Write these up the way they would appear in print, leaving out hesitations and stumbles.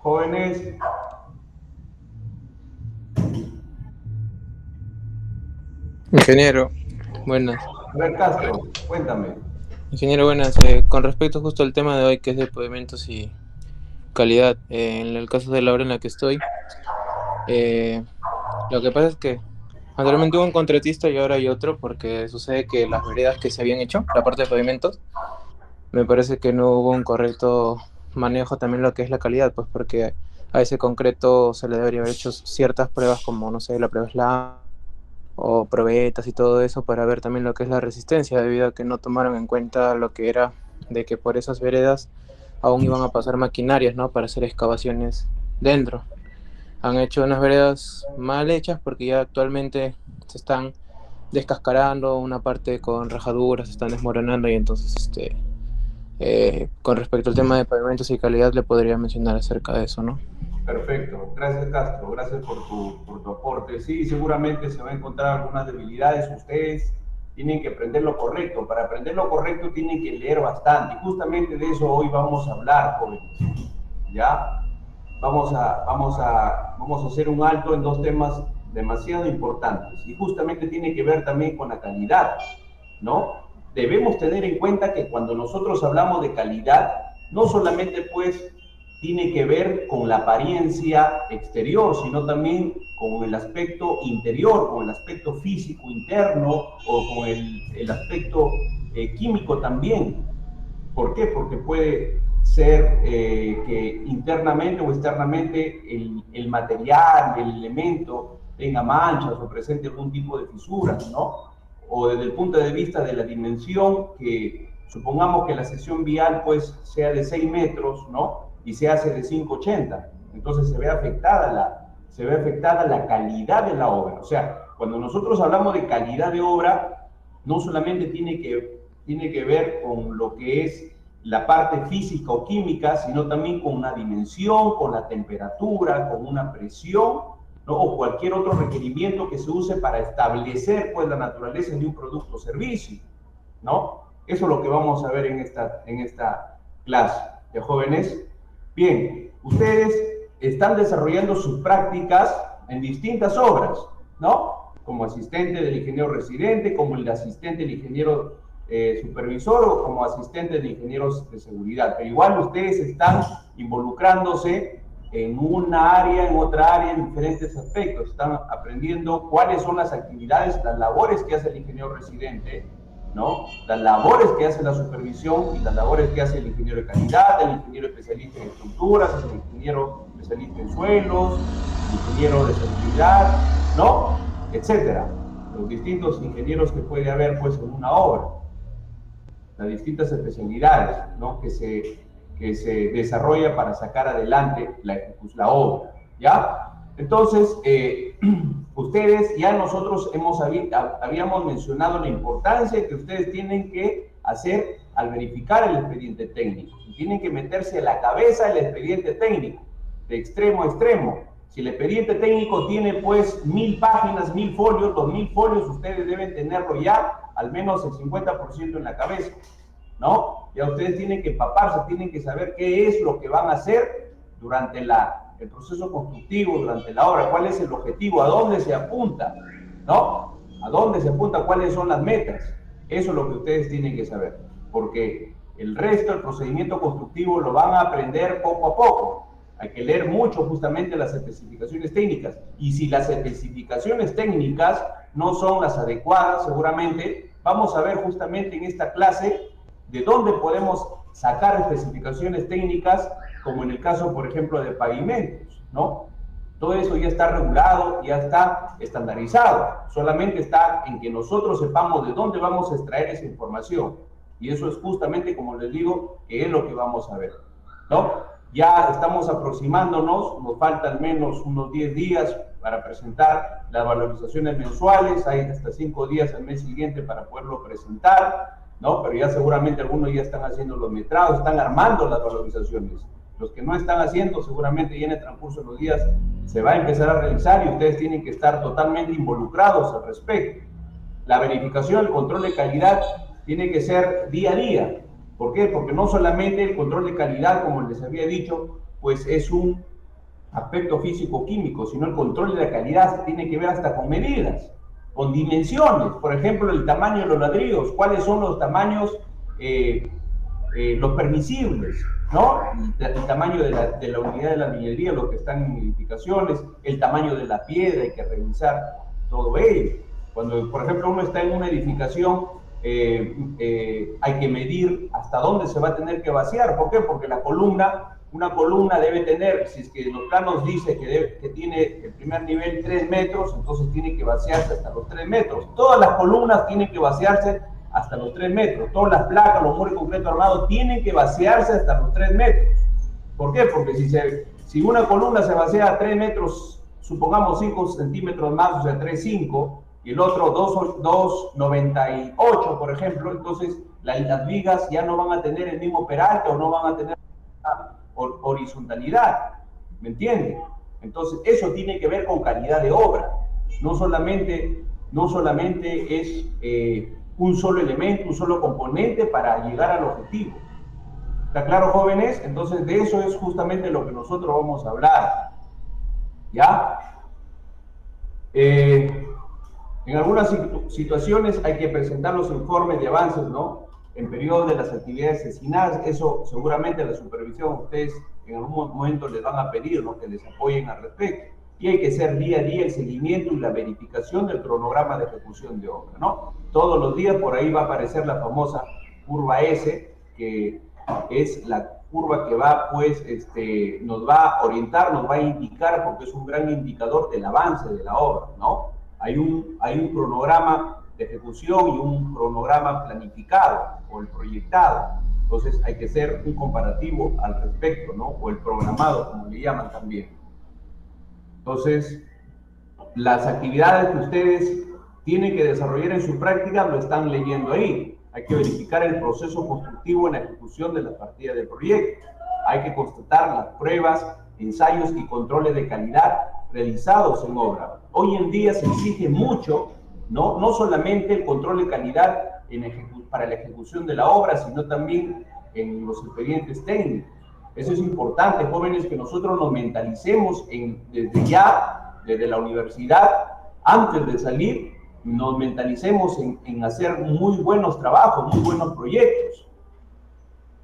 Jóvenes, Ingeniero, buenas. a ver, Castro, cuéntame. Ingeniero, buenas. Con respecto justo al tema de hoy, que es de pavimentos y calidad, en el caso de la obra en la que estoy, eh, lo que pasa es que anteriormente hubo un contratista y ahora hay otro, porque sucede que las veredas que se habían hecho, la parte de pavimentos, me parece que no hubo un correcto manejo también lo que es la calidad, pues porque a ese concreto se le debería haber hecho ciertas pruebas como, no sé, la prueba SLAM o probetas y todo eso para ver también lo que es la resistencia, debido a que no tomaron en cuenta lo que era de que por esas veredas aún iban a pasar maquinarias, ¿no? Para hacer excavaciones dentro. Han hecho unas veredas mal hechas porque ya actualmente se están descascarando, una parte con rajaduras, se están desmoronando y entonces, con respecto al tema de pavimentos y calidad, le podría mencionar acerca de eso, ¿no? Perfecto, gracias Castro, gracias por tu aporte. Sí, seguramente se va a encontrar algunas debilidades. Ustedes tienen que aprender lo correcto. Para aprender lo correcto tienen que leer bastante. Y justamente de eso hoy vamos a hablar, jóvenes. ¿Ya? Vamos a hacer un alto en dos temas demasiado importantes. Y justamente tiene que ver también con la calidad, ¿no? Debemos tener en cuenta que cuando nosotros hablamos de calidad, no solamente pues tiene que ver con la apariencia exterior, sino también con el aspecto interior, con el aspecto físico interno o con el aspecto químico también. ¿Por qué? Porque puede ser que internamente o externamente el material, el elemento tenga manchas o presente algún tipo de fisuras, ¿no? O desde el punto de vista de la dimensión, que supongamos que la sección vial pues sea de 6 metros, ¿no? Y se hace de 5,80. Entonces se ve afectada la calidad de la obra. O sea, cuando nosotros hablamos de calidad de obra, no solamente tiene que ver con lo que es la parte física o química, sino también con una dimensión, con la temperatura, con una presión, ¿no? O cualquier otro requerimiento que se use para establecer pues, la naturaleza de un producto o servicio, ¿no? Eso es lo que vamos a ver en esta clase de jóvenes. Bien, ustedes están desarrollando sus prácticas en distintas obras, ¿no? Como asistente del ingeniero residente, como el asistente del ingeniero supervisor o como asistente de ingenieros de seguridad. Pero igual ustedes están involucrándose en una área, en otra área, en diferentes aspectos. Están aprendiendo cuáles son las actividades, las labores que hace el ingeniero residente, ¿no? Las labores que hace la supervisión y las labores que hace el ingeniero de calidad, el ingeniero especialista en estructuras, el ingeniero especialista en suelos, el ingeniero de seguridad, ¿no? Etcétera. Los distintos ingenieros que puede haber pues en una obra, las distintas especialidades, ¿no? que se desarrolla para sacar adelante la obra, ¿ya? Entonces, ustedes ya nosotros habíamos mencionado la importancia que ustedes tienen que hacer al verificar el expediente técnico. Y tienen que meterse a la cabeza el expediente técnico, de extremo a extremo. Si el expediente técnico tiene pues 1000 páginas, 1000 folios, 2000 folios, ustedes deben tenerlo ya al menos el 50% en la cabeza, ¿no? Ya ustedes tienen que empaparse, tienen que saber qué es lo que van a hacer durante el proceso constructivo, durante la obra, cuál es el objetivo, a dónde se apunta, ¿no? A dónde se apunta, cuáles son las metas. Eso es lo que ustedes tienen que saber, porque el resto del procedimiento constructivo lo van a aprender poco a poco. Hay que leer mucho justamente las especificaciones técnicas, y si las especificaciones técnicas no son las adecuadas, seguramente vamos a ver justamente en esta clase de dónde podemos sacar especificaciones técnicas, como en el caso, por ejemplo, de pavimentos, ¿no? Todo eso ya está regulado, ya está estandarizado, solamente está en que nosotros sepamos de dónde vamos a extraer esa información, y eso es justamente, como les digo, que es lo que vamos a ver, ¿no? Ya estamos aproximándonos, nos falta al menos unos 10 días para presentar las valorizaciones mensuales, hay hasta 5 días al mes siguiente para poderlo presentar, ¿no? Pero ya seguramente algunos ya están haciendo los metrados, están armando las valorizaciones. Los que no están haciendo, seguramente ya en el transcurso de los días se va a empezar a realizar, y ustedes tienen que estar totalmente involucrados al respecto. La verificación, el control de calidad tiene que ser día a día. ¿Por qué? Porque no solamente el control de calidad, como les había dicho, pues es aspectos físico-químicos, sino el control de la calidad tiene que ver hasta con medidas, con dimensiones. Por ejemplo, el tamaño de los ladrillos, cuáles son los tamaños, los permisibles, ¿no? El tamaño de la unidad de la minería, lo que están en edificaciones, el tamaño de la piedra, hay que revisar todo ello. Cuando, por ejemplo, uno está en una edificación, hay que medir hasta dónde se va a tener que vaciar. ¿Por qué? Porque una columna debe tener, si es que los planos dice que tiene el primer nivel 3 metros, entonces tiene que vaciarse hasta los 3 metros. Todas las columnas tienen que vaciarse hasta los 3 metros. Todas las placas, los muros de concreto armado tienen que vaciarse hasta los 3 metros. ¿Por qué? Porque si una columna se vacía a 3 metros, supongamos 5 centímetros más, o sea, 3,5, y el otro 2,98, por ejemplo, entonces las vigas ya no van a tener el mismo peralte o no van a tener horizontalidad, ¿me entiende? Entonces eso tiene que ver con calidad de obra. No solamente es un solo elemento, un solo componente para llegar al objetivo. ¿Está claro, jóvenes? Entonces de eso es justamente lo que nosotros vamos a hablar, ¿ya? En algunas situaciones hay que presentar los informes de avances, ¿no? En periodo de las actividades asignadas. Eso seguramente la supervisión ustedes en algún momento les van a pedir, ¿no? Que les apoyen al respecto. Y hay que hacer día a día el seguimiento y la verificación del cronograma de ejecución de obra, ¿no? Todos los días por ahí va a aparecer la famosa curva S, que es la curva que va, pues, nos va a orientar, nos va a indicar, porque es un gran indicador del avance de la obra, ¿no? Hay un cronograma de ejecución y un cronograma planificado o el proyectado. Entonces hay que hacer un comparativo al respecto, ¿no? O el programado, como le llaman también. Entonces, las actividades que ustedes tienen que desarrollar en su práctica lo están leyendo ahí. Hay que verificar el proceso constructivo en la ejecución de las partidas del proyecto. Hay que constatar las pruebas, ensayos y controles de calidad realizados en obra. Hoy en día se exige mucho, no solamente el control de calidad para la ejecución de la obra, sino también en los expedientes técnicos. Eso es importante, jóvenes, que nosotros nos mentalicemos desde la universidad, antes de salir, nos mentalicemos en hacer muy buenos trabajos, muy buenos proyectos.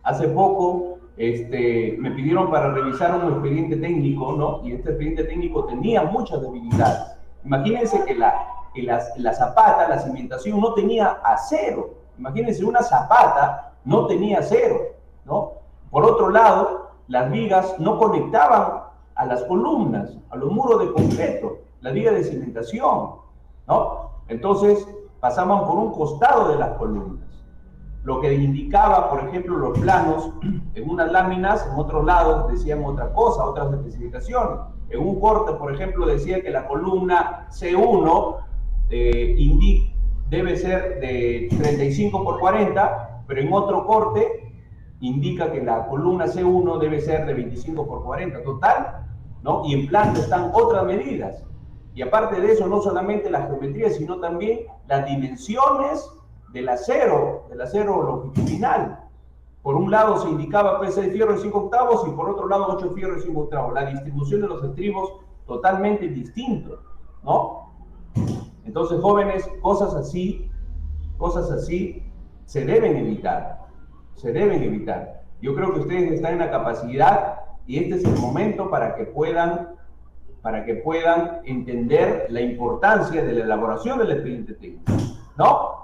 Hace poco me pidieron para revisar un expediente técnico, ¿no? Y este expediente técnico tenía muchas debilidades. Imagínense que la zapata, la cimentación, no tenía acero. Imagínense, una zapata no tenía acero, ¿no? Por otro lado, las vigas no conectaban a las columnas, a los muros de concreto, las vigas de cimentación, ¿no? Entonces, pasaban por un costado de las columnas. Lo que indicaba, por ejemplo, los planos, en unas láminas, en otros lados decían otra cosa, otras especificaciones. En un corte, por ejemplo, decía que la columna C1 debe ser de 35 por 40, pero en otro corte indica que la columna C1 debe ser de 25 por 40 total, ¿no? Y en planta están otras medidas. Y aparte de eso, no solamente la geometría, sino también las dimensiones del acero longitudinal. Por un lado se indicaba peso de fierro de 5 octavos y por otro lado 8 fierros de 5 octavos. La distribución de los estribos totalmente distintos, ¿no? Entonces, jóvenes, cosas así se deben evitar. Se deben evitar. Yo creo que ustedes están en la capacidad y este es el momento para que puedan entender la importancia de la elaboración del expediente técnico, ¿no?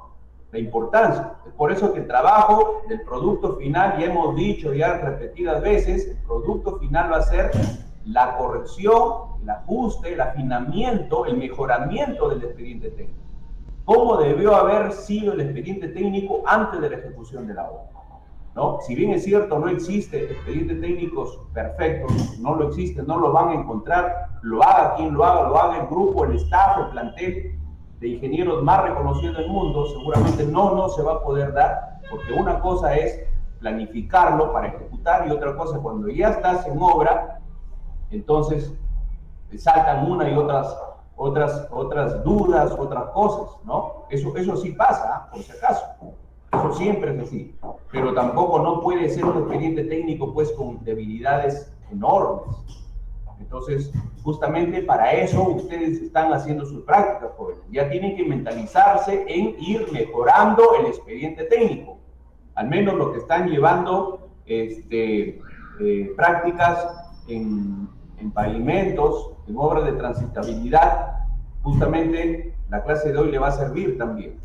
La importancia. Es por eso que el trabajo del producto final, ya hemos dicho ya repetidas veces, el producto final va a ser la corrección, el ajuste, el afinamiento, el mejoramiento del expediente técnico. ¿Cómo debió haber sido el expediente técnico antes de la ejecución de la obra? ¿No? Si bien es cierto, no existe expedientes técnicos perfectos, no lo existe, no lo van a encontrar, lo haga quien lo haga el grupo, el staff, el plantel de ingenieros más reconocidos del mundo, seguramente no se va a poder dar, porque una cosa es planificarlo para ejecutar y otra cosa cuando ya estás en obra, entonces saltan una y otras dudas, otras cosas, ¿no? Eso sí pasa, por si acaso. Eso siempre es así, pero tampoco no puede ser un expediente técnico pues con debilidades enormes, Entonces, justamente para eso ustedes están haciendo sus prácticas, jóvenes. Ya tienen que mentalizarse en ir mejorando el expediente técnico. Al menos lo que están llevando prácticas en pavimentos, en obras de transitabilidad, justamente la clase de hoy le va a servir también.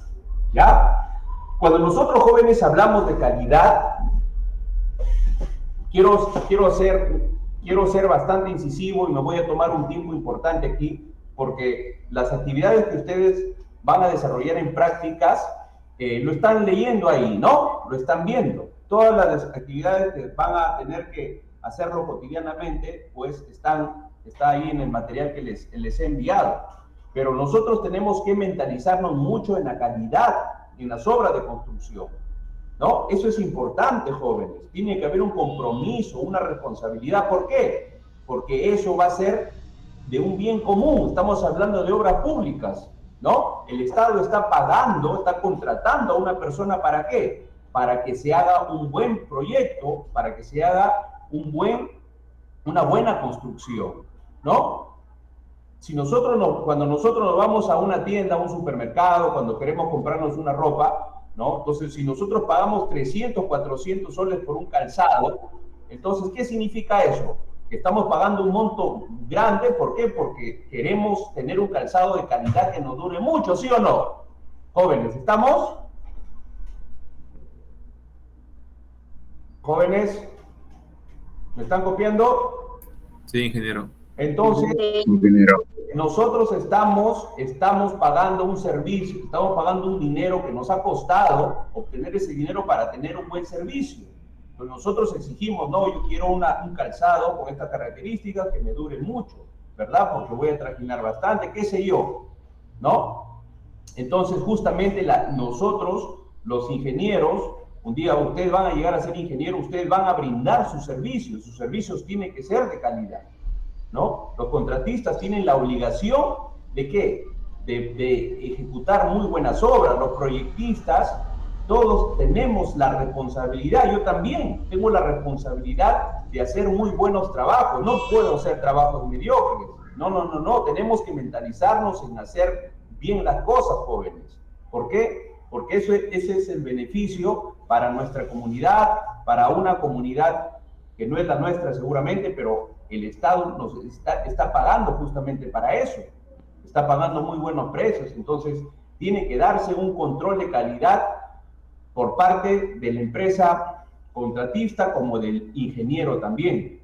¿Ya? Cuando nosotros jóvenes hablamos de calidad, quiero ser bastante incisivo y me voy a tomar un tiempo importante aquí, porque las actividades que ustedes van a desarrollar en prácticas, lo están leyendo ahí, ¿no? Lo están viendo. Todas las actividades que van a tener que hacerlo cotidianamente, pues está ahí en el material que les he enviado. Pero nosotros tenemos que mentalizarnos mucho en la calidad, en las obras de construcción, ¿no? Eso es importante, jóvenes. Tiene que haber un compromiso, una responsabilidad. ¿Por qué? Porque eso va a ser de un bien común. Estamos hablando de obras públicas, ¿no? El Estado está pagando, está contratando a una persona, ¿para qué? Para que se haga un buen proyecto, para que se haga una buena construcción, ¿no? Cuando nosotros nos vamos a una tienda, a un supermercado, cuando queremos comprarnos una ropa, ¿no? Entonces, si nosotros pagamos 300, 400 soles por un calzado, entonces, ¿qué significa eso? Que estamos pagando un monto grande. ¿Por qué? Porque queremos tener un calzado de calidad que nos dure mucho, ¿sí o no? Jóvenes, ¿estamos? Jóvenes, ¿me están copiando? Sí, ingeniero. Entonces, nosotros estamos pagando un servicio, estamos pagando un dinero que nos ha costado obtener ese dinero para tener un buen servicio. Pues nosotros exigimos, no, yo quiero un calzado con estas características que me dure mucho, ¿verdad? Porque voy a trajinar bastante, qué sé yo, ¿no? Entonces, justamente nosotros, los ingenieros, un día ustedes van a llegar a ser ingenieros, ustedes van a brindar sus servicios tienen que ser de calidad, ¿no? Los contratistas tienen la obligación ¿de qué? De ejecutar muy buenas obras. Los proyectistas, todos tenemos la responsabilidad, yo también tengo la responsabilidad de hacer muy buenos trabajos. No puedo hacer trabajos mediocres. No, tenemos que mentalizarnos en hacer bien las cosas, jóvenes. ¿Por qué? Porque ese es el beneficio para nuestra comunidad, para una comunidad que no es la nuestra seguramente, pero el Estado nos está pagando justamente para eso. Está pagando muy buenos precios. Entonces, tiene que darse un control de calidad por parte de la empresa contratista como del ingeniero también,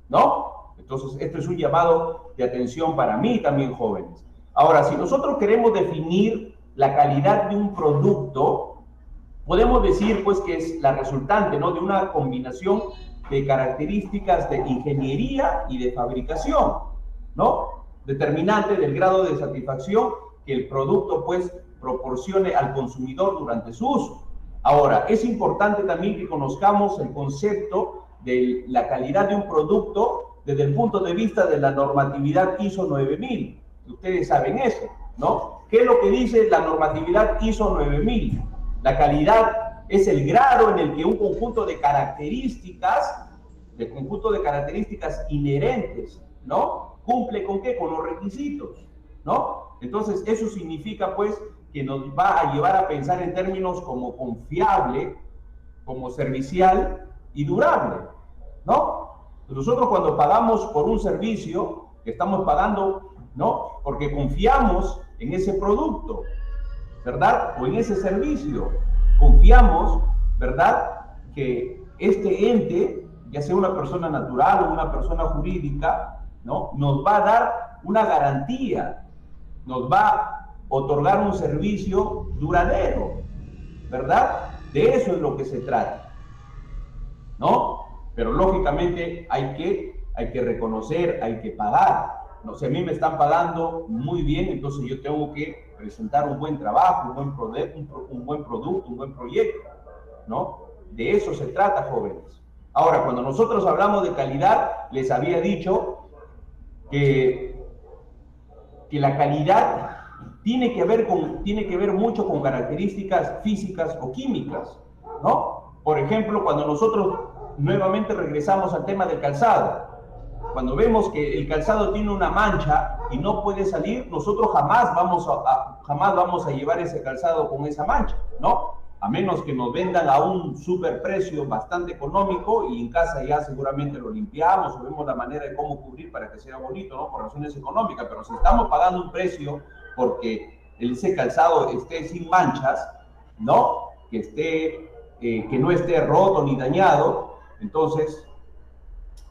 ¿no? Entonces, esto es un llamado de atención para mí también, jóvenes. Ahora, si nosotros queremos definir la calidad de un producto, podemos decir, pues, que es la resultante, ¿no?, de una combinación de características de ingeniería y de fabricación, ¿no? Determinante del grado de satisfacción que el producto, pues, proporcione al consumidor durante su uso. Ahora, es importante también que conozcamos el concepto de la calidad de un producto desde el punto de vista de la normatividad ISO 9000. Ustedes saben eso, ¿no? ¿Qué es lo que dice la normatividad ISO 9000? La calidad es el grado en el que un conjunto de características inherentes, ¿no?, cumple ¿con qué? Con los requisitos, ¿no? Entonces, eso significa, pues, que nos va a llevar a pensar en términos como confiable, como servicial y durable, ¿no? Nosotros cuando pagamos por un servicio, estamos pagando, ¿no?, porque confiamos en ese producto, ¿verdad? O en ese servicio. Confiamos, ¿verdad?, que este ente, ya sea una persona natural o una persona jurídica, ¿no?, nos va a dar una garantía, nos va a otorgar un servicio duradero, ¿verdad? De eso es lo que se trata, ¿no? Pero lógicamente hay que reconocer, hay que pagar. No sé, a mí me están pagando muy bien, entonces yo tengo que presentar un buen trabajo, un buen producto, un buen proyecto, ¿no? De eso se trata, jóvenes. Ahora, cuando nosotros hablamos de calidad, les había dicho que la calidad tiene que ver mucho con características físicas o químicas, ¿no? Por ejemplo, cuando nosotros nuevamente regresamos al tema del calzado, Cuando vemos que el calzado tiene una mancha y no puede salir, nosotros jamás vamos a llevar ese calzado con esa mancha, ¿no? A menos que nos vendan a un superprecio bastante económico y en casa ya seguramente lo limpiamos o vemos la manera de cómo cubrir para que sea bonito, ¿no? Por razones económicas, pero si estamos pagando un precio porque ese calzado esté sin manchas, ¿no? Que no esté roto ni dañado, entonces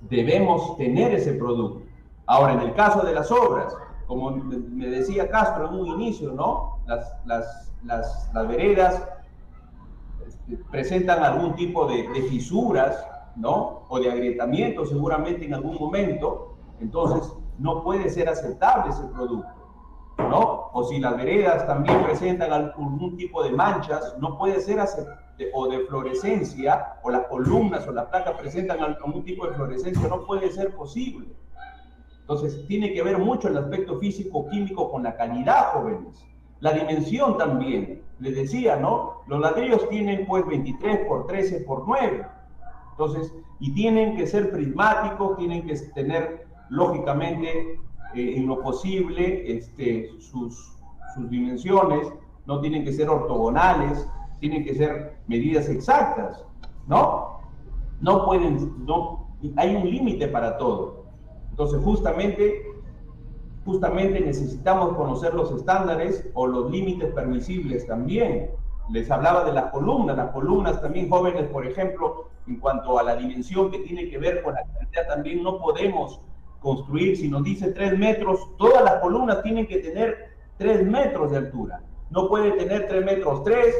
debemos tener ese producto. Ahora, en el caso de las obras, como me decía Castro en un inicio, ¿no? Las veredas presentan algún tipo de fisuras, ¿no? O de agrietamiento seguramente en algún momento, entonces no puede ser aceptable ese producto, ¿no? O si las veredas también presentan algún tipo de manchas, no puede ser aceptable, o de fluorescencia, o las columnas o las placas presentan algún tipo de fluorescencia, no puede ser posible. Entonces, tiene que ver mucho el aspecto físico-químico con la calidad, jóvenes. La dimensión también, les decía, ¿no? Los ladrillos tienen pues 23 por 13 por 9. Entonces, y tienen que ser prismáticos, tienen que tener, lógicamente, en lo posible, sus dimensiones, no tienen que ser ortogonales, tienen que ser medidas exactas, ¿no? No pueden, no, hay un límite para todo. Entonces, justamente necesitamos conocer los estándares o los límites permisibles también. Les hablaba de las columnas también, jóvenes, por ejemplo, en cuanto a la dimensión que tiene que ver con la calidad, también no podemos construir, si nos dice 3 metros, todas las columnas tienen que tener 3 metros de altura. No puede tener 3 metros 3,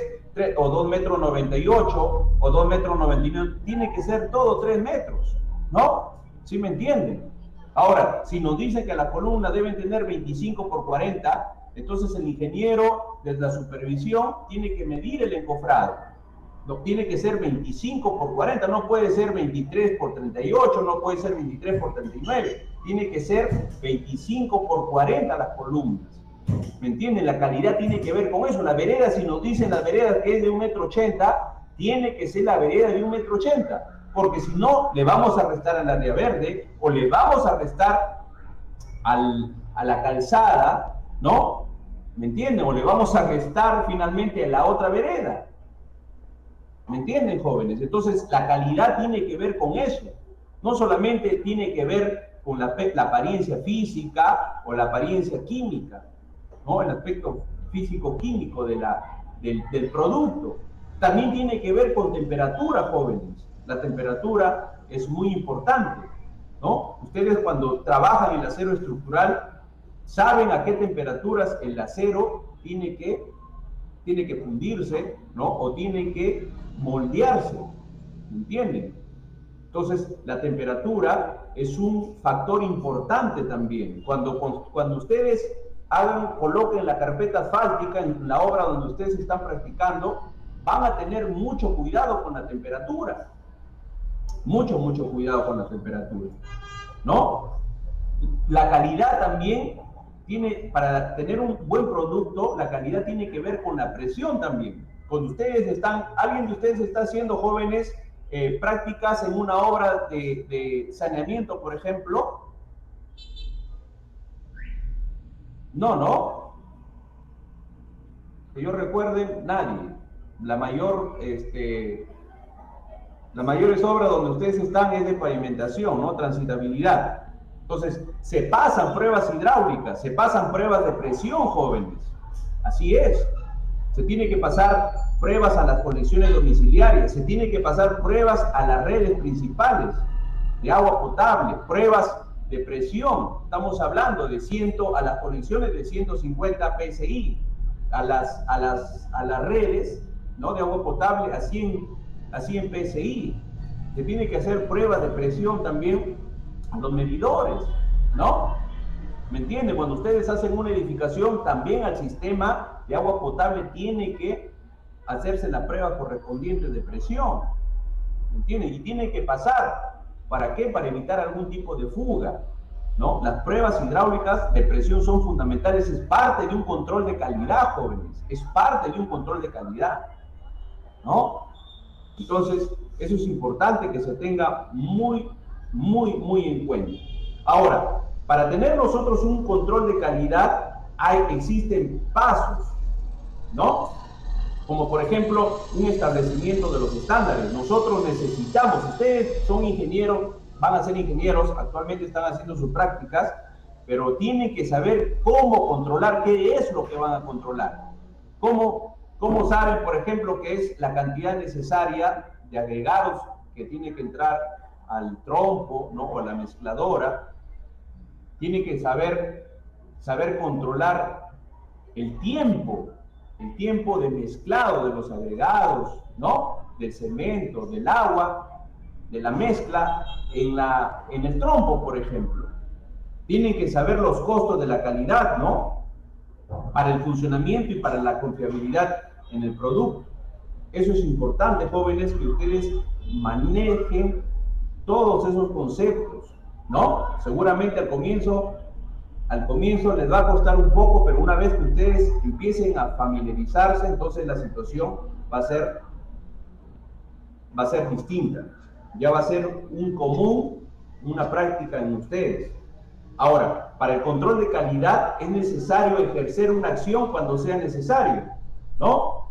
o 2 metros 98, o 2 metros 99, tiene que ser todo 3 metros, ¿no? ¿Sí me entienden? Ahora, si nos dice que las columnas deben tener 25 por 40, entonces el ingeniero, desde la supervisión, tiene que medir el encofrado. No, tiene que ser 25 por 40, no puede ser 23 por 38, no puede ser 23 por 39, tiene que ser 25 por 40 las columnas. ¿Me entienden? La calidad tiene que ver con eso. La vereda, si nos dicen las veredas que es de 1,80 m, tiene que ser la vereda de 1,80 m, porque si no, le vamos a restar al área verde o le vamos a restar a la calzada, ¿no? ¿Me entienden? O le vamos a restar finalmente a la otra vereda. ¿Me entienden, jóvenes? Entonces, la calidad tiene que ver con eso. No solamente tiene que ver con la apariencia física o la apariencia química, ¿no? El aspecto físico-químico del producto. También tiene que ver con temperatura, jóvenes. La temperatura es muy importante, ¿no? Ustedes cuando trabajan en el acero estructural saben a qué temperaturas el acero tiene que fundirse, ¿no? O tiene que moldearse, ¿me entienden? Entonces, la temperatura es un factor importante también. Cuando ustedes coloquen la carpeta asfáltica en la obra donde ustedes están practicando, van a tener mucho cuidado con la temperatura. Mucho cuidado con la temperatura, ¿no? La calidad también para tener un buen producto, la calidad tiene que ver con la presión también. Cuando alguien de ustedes está haciendo, jóvenes, prácticas en una obra de saneamiento, por ejemplo. No. Que yo recuerde, nadie. Las mayores obras donde ustedes están es de pavimentación, ¿no? Transitabilidad. Entonces, se pasan pruebas hidráulicas, se pasan pruebas de presión, jóvenes. Así es. Se tiene que pasar pruebas a las conexiones domiciliarias, se tiene que pasar pruebas a las redes principales de agua potable, pruebas de presión. Estamos hablando de a las conexiones de 150 PSI, a las redes, ¿no? De agua potable a 100 PSI. Se tiene que hacer pruebas de presión también a los medidores, ¿no? ¿Me entienden? Cuando ustedes hacen una edificación, también al sistema de agua potable tiene que hacerse la prueba correspondiente de presión, ¿me entienden? Y tiene que pasar. ¿Para qué? Para evitar algún tipo de fuga, ¿no? Las pruebas hidráulicas de presión son fundamentales, es parte de un control de calidad, jóvenes, es parte de un control de calidad, ¿no? Entonces, eso es importante que se tenga muy en cuenta. Ahora, para tener nosotros un control de calidad, existen pasos, ¿no? Como por ejemplo, un establecimiento de los estándares. Nosotros necesitamos, ustedes son ingenieros, van a ser ingenieros, actualmente están haciendo sus prácticas, pero tienen que saber cómo controlar, qué es lo que van a controlar. ¿Cómo saben, por ejemplo, qué es la cantidad necesaria de agregados que tiene que entrar al trompo, ¿no? O a la mezcladora? Tiene que saber controlar el tiempo de mezclado de los agregados, ¿no? Del cemento, del agua, de la mezcla en el trompo, por ejemplo. Tienen que saber los costos de la calidad, ¿no? Para el funcionamiento y para la confiabilidad en el producto. Eso es importante, jóvenes, que ustedes manejen todos esos conceptos, ¿no? Seguramente al comienzo les va a costar un poco, pero una vez que ustedes empiecen a familiarizarse, entonces la situación va a ser distinta. Ya va a ser un común, una práctica en ustedes. Ahora, para el control de calidad es necesario ejercer una acción cuando sea necesario, ¿no?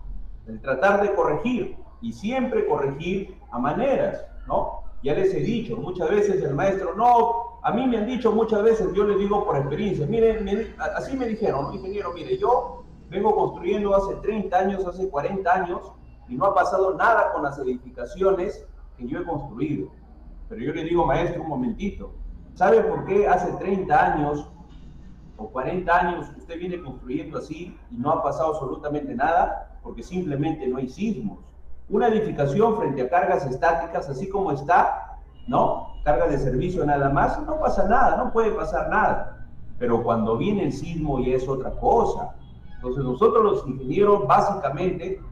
El tratar de corregir y siempre corregir a maneras, ¿no? Ya les he dicho, muchas veces el maestro, no, a mí me han dicho muchas veces, yo les digo por experiencia, mire, así me dijeron, ¿no? Ingeniero, mire, yo vengo construyendo hace 30 años, hace 40 años, y no ha pasado nada con las edificaciones que yo he construido. Pero yo le digo, maestro, un momentito, ¿sabe por qué hace 30 años o 40 años usted viene construyendo así y no ha pasado absolutamente nada? Porque simplemente no hay sismos. Una edificación frente a cargas estáticas, así como está, ¿no? Carga de servicio nada más, no pasa nada, no puede pasar nada. Pero cuando viene el sismo ya es otra cosa. Entonces nosotros los ingenieros básicamente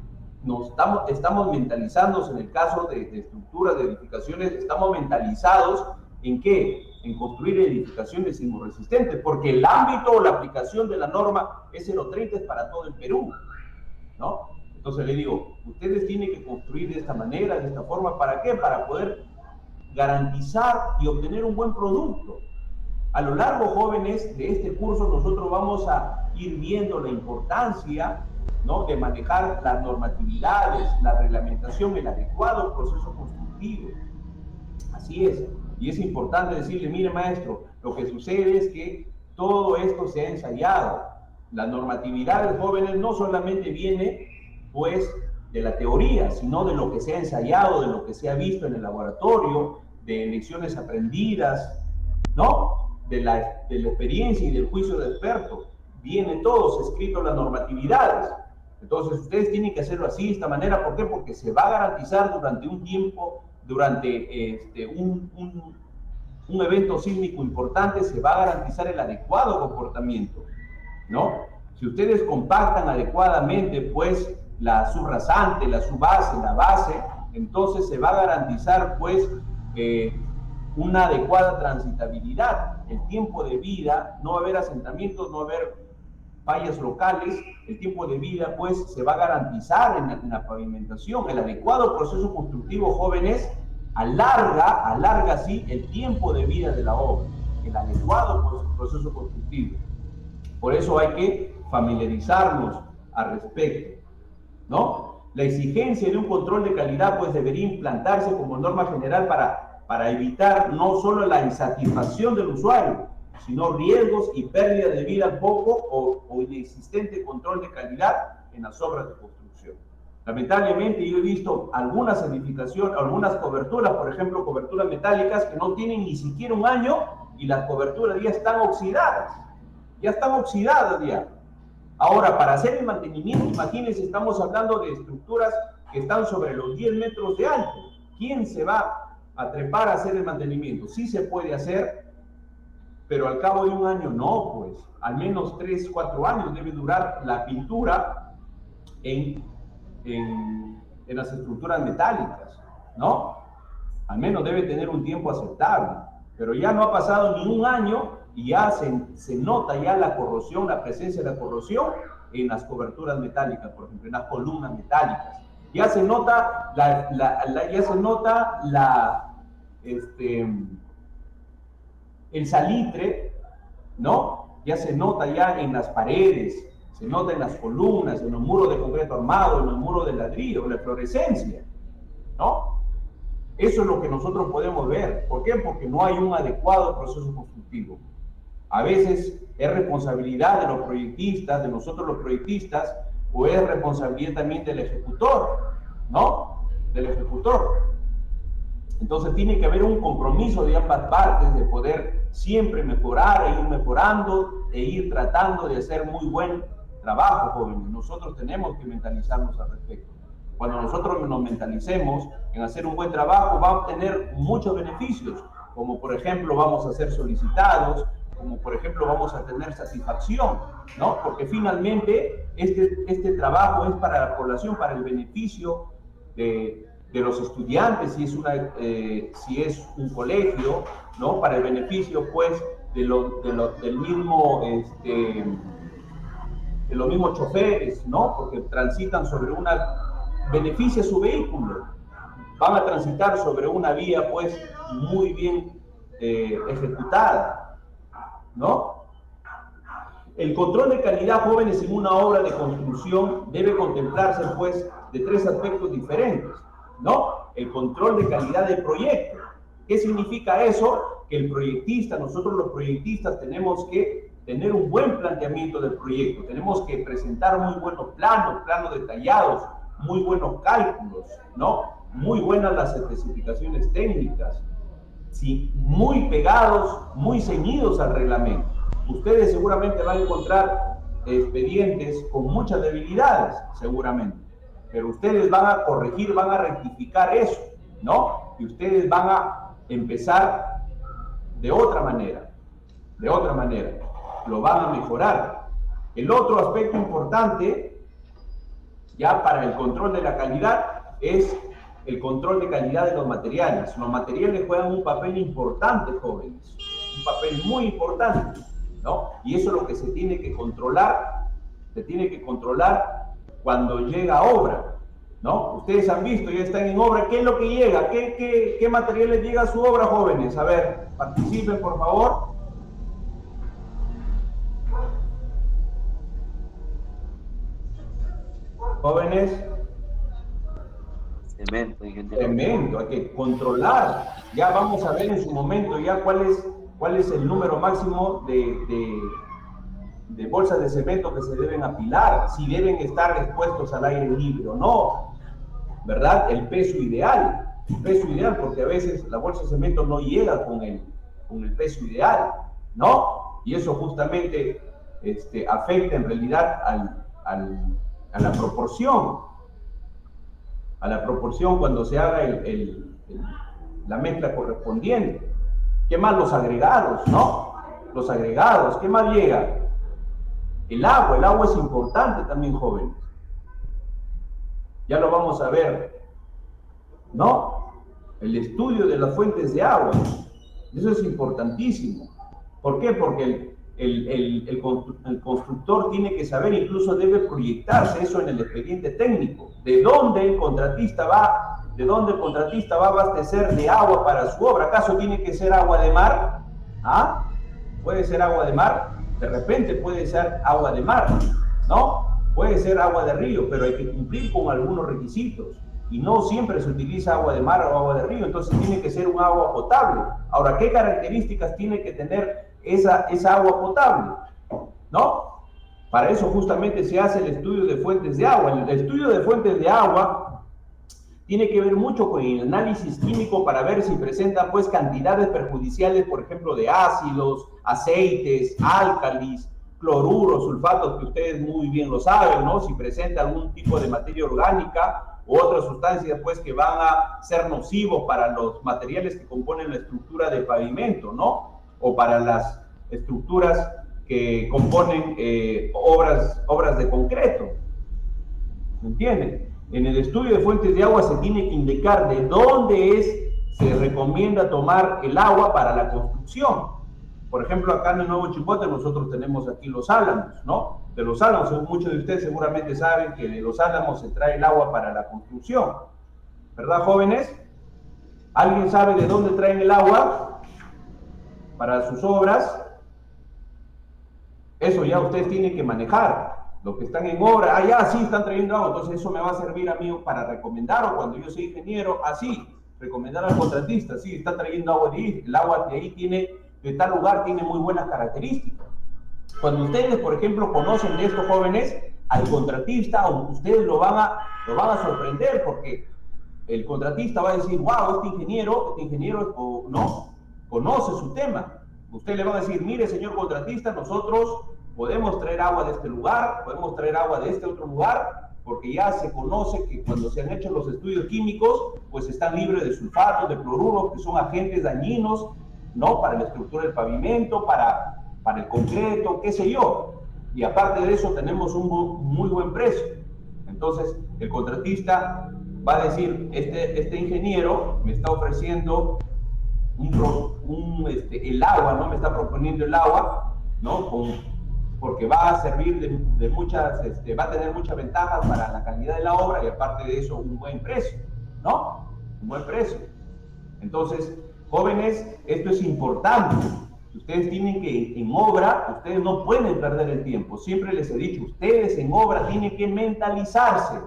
estamos mentalizados en el caso de estructuras de edificaciones, estamos mentalizados ¿en qué? En construir edificaciones sismoresistentes, porque el ámbito o la aplicación de la norma es 030 para todo el Perú, ¿no? Entonces le digo, ustedes tienen que construir de esta manera, de esta forma, ¿para qué? Para poder garantizar y obtener un buen producto. A lo largo, jóvenes, de este curso nosotros vamos a ir viendo la importancia, ¿no? De manejar las normatividades, la reglamentación, el adecuado proceso constructivo. Así es. Y es importante decirle, mire maestro, lo que sucede es que todo esto se ha ensayado. La normatividad de jóvenes no solamente viene, pues, de la teoría, sino de lo que se ha ensayado, de lo que se ha visto en el laboratorio, de lecciones aprendidas, ¿no? De la experiencia y del juicio de expertos. Viene todo escrito en las normatividades. Entonces, ustedes tienen que hacerlo así, de esta manera. ¿Por qué? Porque se va a garantizar durante un tiempo, durante un evento sísmico importante, se va a garantizar el adecuado comportamiento, ¿no? Si ustedes compactan adecuadamente, pues, la subrasante, la subbase, la base, entonces se va a garantizar, pues, una adecuada transitabilidad, el tiempo de vida, no va a haber asentamientos, no va a haber fallas locales, el tiempo de vida pues se va a garantizar en la pavimentación. El adecuado proceso constructivo, jóvenes, alarga sí el tiempo de vida de la obra, el adecuado proceso constructivo. Por eso hay que familiarizarnos al respecto, ¿no? La exigencia de un control de calidad pues debería implantarse como norma general para evitar no solo la insatisfacción del usuario, sino riesgos y pérdida de vida poco o inexistente control de calidad en las obras de construcción. Lamentablemente yo he visto algunas edificaciones, algunas coberturas, por ejemplo coberturas metálicas que no tienen ni siquiera un año y las coberturas ya están oxidadas, ya. Ahora, para hacer el mantenimiento, imagínense, estamos hablando de estructuras que están sobre los 10 metros de alto. ¿Quién se va a trepar a hacer el mantenimiento? Sí se puede hacer, pero al cabo de un año no, pues. Al menos 3, 4 años debe durar la pintura en las estructuras metálicas, ¿no? Al menos debe tener un tiempo aceptable. Pero ya no ha pasado ni un año y ya se nota ya la corrosión, la presencia de la corrosión en las coberturas metálicas, por ejemplo, en las columnas metálicas. Ya se nota El salitre, ¿no? Ya se nota ya en las paredes, se nota en las columnas, en los muros de concreto armado, en los muros de ladrillo, la fluorescencia, ¿no? Eso es lo que nosotros podemos ver. ¿Por qué? Porque no hay un adecuado proceso constructivo. A veces es responsabilidad de los proyectistas, de nosotros los proyectistas, o es responsabilidad también del ejecutor, ¿no? Del ejecutor. Entonces tiene que haber un compromiso de ambas partes de poder siempre mejorar e ir mejorando e ir tratando de hacer muy buen trabajo, jóvenes. Nosotros tenemos que mentalizarnos al respecto. Cuando nosotros nos mentalicemos en hacer un buen trabajo, va a obtener muchos beneficios, como por ejemplo vamos a ser solicitados, como por ejemplo vamos a tener satisfacción, ¿no? Porque finalmente este trabajo es para la población, para el beneficio de los estudiantes, si es un colegio, ¿no? Para el beneficio, pues, de los mismos choferes, ¿no? Porque transitan sobre beneficia su vehículo, van a transitar sobre una vía, pues, muy bien ejecutada, ¿no? El control de calidad, jóvenes, en una obra de construcción debe contemplarse, pues, de 3 aspectos diferentes, ¿no? El control de calidad del proyecto. ¿Qué significa eso? Que el proyectista, nosotros los proyectistas tenemos que tener un buen planteamiento del proyecto, tenemos que presentar muy buenos planos detallados, muy buenos cálculos, ¿no? Muy buenas las especificaciones técnicas, sí, muy pegados, muy ceñidos al reglamento. Ustedes seguramente van a encontrar expedientes con muchas debilidades, seguramente, pero ustedes van a corregir, van a rectificar eso, ¿no? Y ustedes van a empezar de otra manera, lo van a mejorar. El otro aspecto importante, ya para el control de la calidad, es el control de calidad de los materiales. Los materiales juegan un papel importante, jóvenes, un papel muy importante, ¿no? Y eso es lo que se tiene que controlar cuando llega a obra, ¿no? Ustedes han visto, ya están en obra, ¿qué es lo que llega? ¿Qué materiales llega a su obra, jóvenes? A ver, participen, por favor. Jóvenes. Cemento, Hay que controlar. Ya vamos a ver en su momento ya cuál es el número máximo de bolsas de cemento que se deben apilar, si deben estar expuestos al aire libre o no, ¿verdad? El peso ideal, porque a veces la bolsa de cemento no llega con el peso ideal, ¿no? Y eso justamente afecta en realidad a la proporción. Cuando se haga la mezcla correspondiente. ¿Qué más? Los agregados, ¿no? Los agregados, ¿qué más llega? El agua es importante también, jóvenes. Ya lo vamos a ver, ¿no? El estudio de las fuentes de agua, eso es importantísimo. ¿Por qué? Porque el constructor tiene que saber, incluso debe proyectarse eso en el expediente técnico, de dónde el contratista va a abastecer de agua para su obra. ¿Acaso tiene que ser agua de mar? ¿Ah? ¿Puede ser agua de mar? De repente puede ser agua de mar, ¿no? Puede ser agua de río, pero hay que cumplir con algunos requisitos. Y no siempre se utiliza agua de mar o agua de río, entonces tiene que ser un agua potable. Ahora, ¿qué características tiene que tener esa agua potable? ¿No? Para eso justamente se hace el estudio de fuentes de agua. El estudio de fuentes de agua tiene que ver mucho con el análisis químico para ver si presenta, pues, cantidades perjudiciales, por ejemplo, de ácidos, aceites, álcalis, cloruros, sulfatos, que ustedes muy bien lo saben, ¿no? Si presenta algún tipo de materia orgánica u otras sustancias, pues, que van a ser nocivos para los materiales que componen la estructura del pavimento, ¿no? O para las estructuras que componen obras de concreto. ¿Me entienden? En el estudio de fuentes de agua se tiene que indicar de dónde se recomienda tomar el agua para la construcción. Por ejemplo, acá en el Nuevo Chimbote nosotros tenemos aquí los álamos, ¿no? De los álamos, muchos de ustedes seguramente saben que de los álamos se trae el agua para la construcción. ¿Verdad, jóvenes? ¿Alguien sabe de dónde traen el agua? para sus obras, eso ya ustedes tienen que manejar. Los que están en obra, ya sí están trayendo agua, entonces eso me va a servir a mí para recomendar, o cuando yo soy ingeniero, sí, recomendar al contratista, sí, está trayendo agua de ahí, el agua de ahí tiene, de tal lugar tiene muy buenas características. Cuando ustedes, por ejemplo, conocen de estos jóvenes, al contratista, ustedes lo van a sorprender, porque el contratista va a decir, wow, este ingeniero no, conoce su tema. Usted le va a decir, mire, señor contratista, nosotros podemos traer agua de este lugar, podemos traer agua de este otro lugar, porque ya se conoce que cuando se han hecho los estudios químicos, pues están libres de sulfatos, de cloruros, que son agentes dañinos, ¿no? Para la estructura del pavimento, para el concreto, qué sé yo. Y aparte de eso, tenemos un muy buen precio. Entonces, el contratista va a decir, este ingeniero me está ofreciendo el agua, ¿no? Me está proponiendo el agua, ¿no? Porque va a servir de muchas, va a tener muchas ventajas para la calidad de la obra y aparte de eso, un buen precio, ¿no? Un buen precio. Entonces, jóvenes, esto es importante. Ustedes tienen que, en obra, ustedes no pueden perder el tiempo. Siempre les he dicho, ustedes en obra tienen que mentalizarse.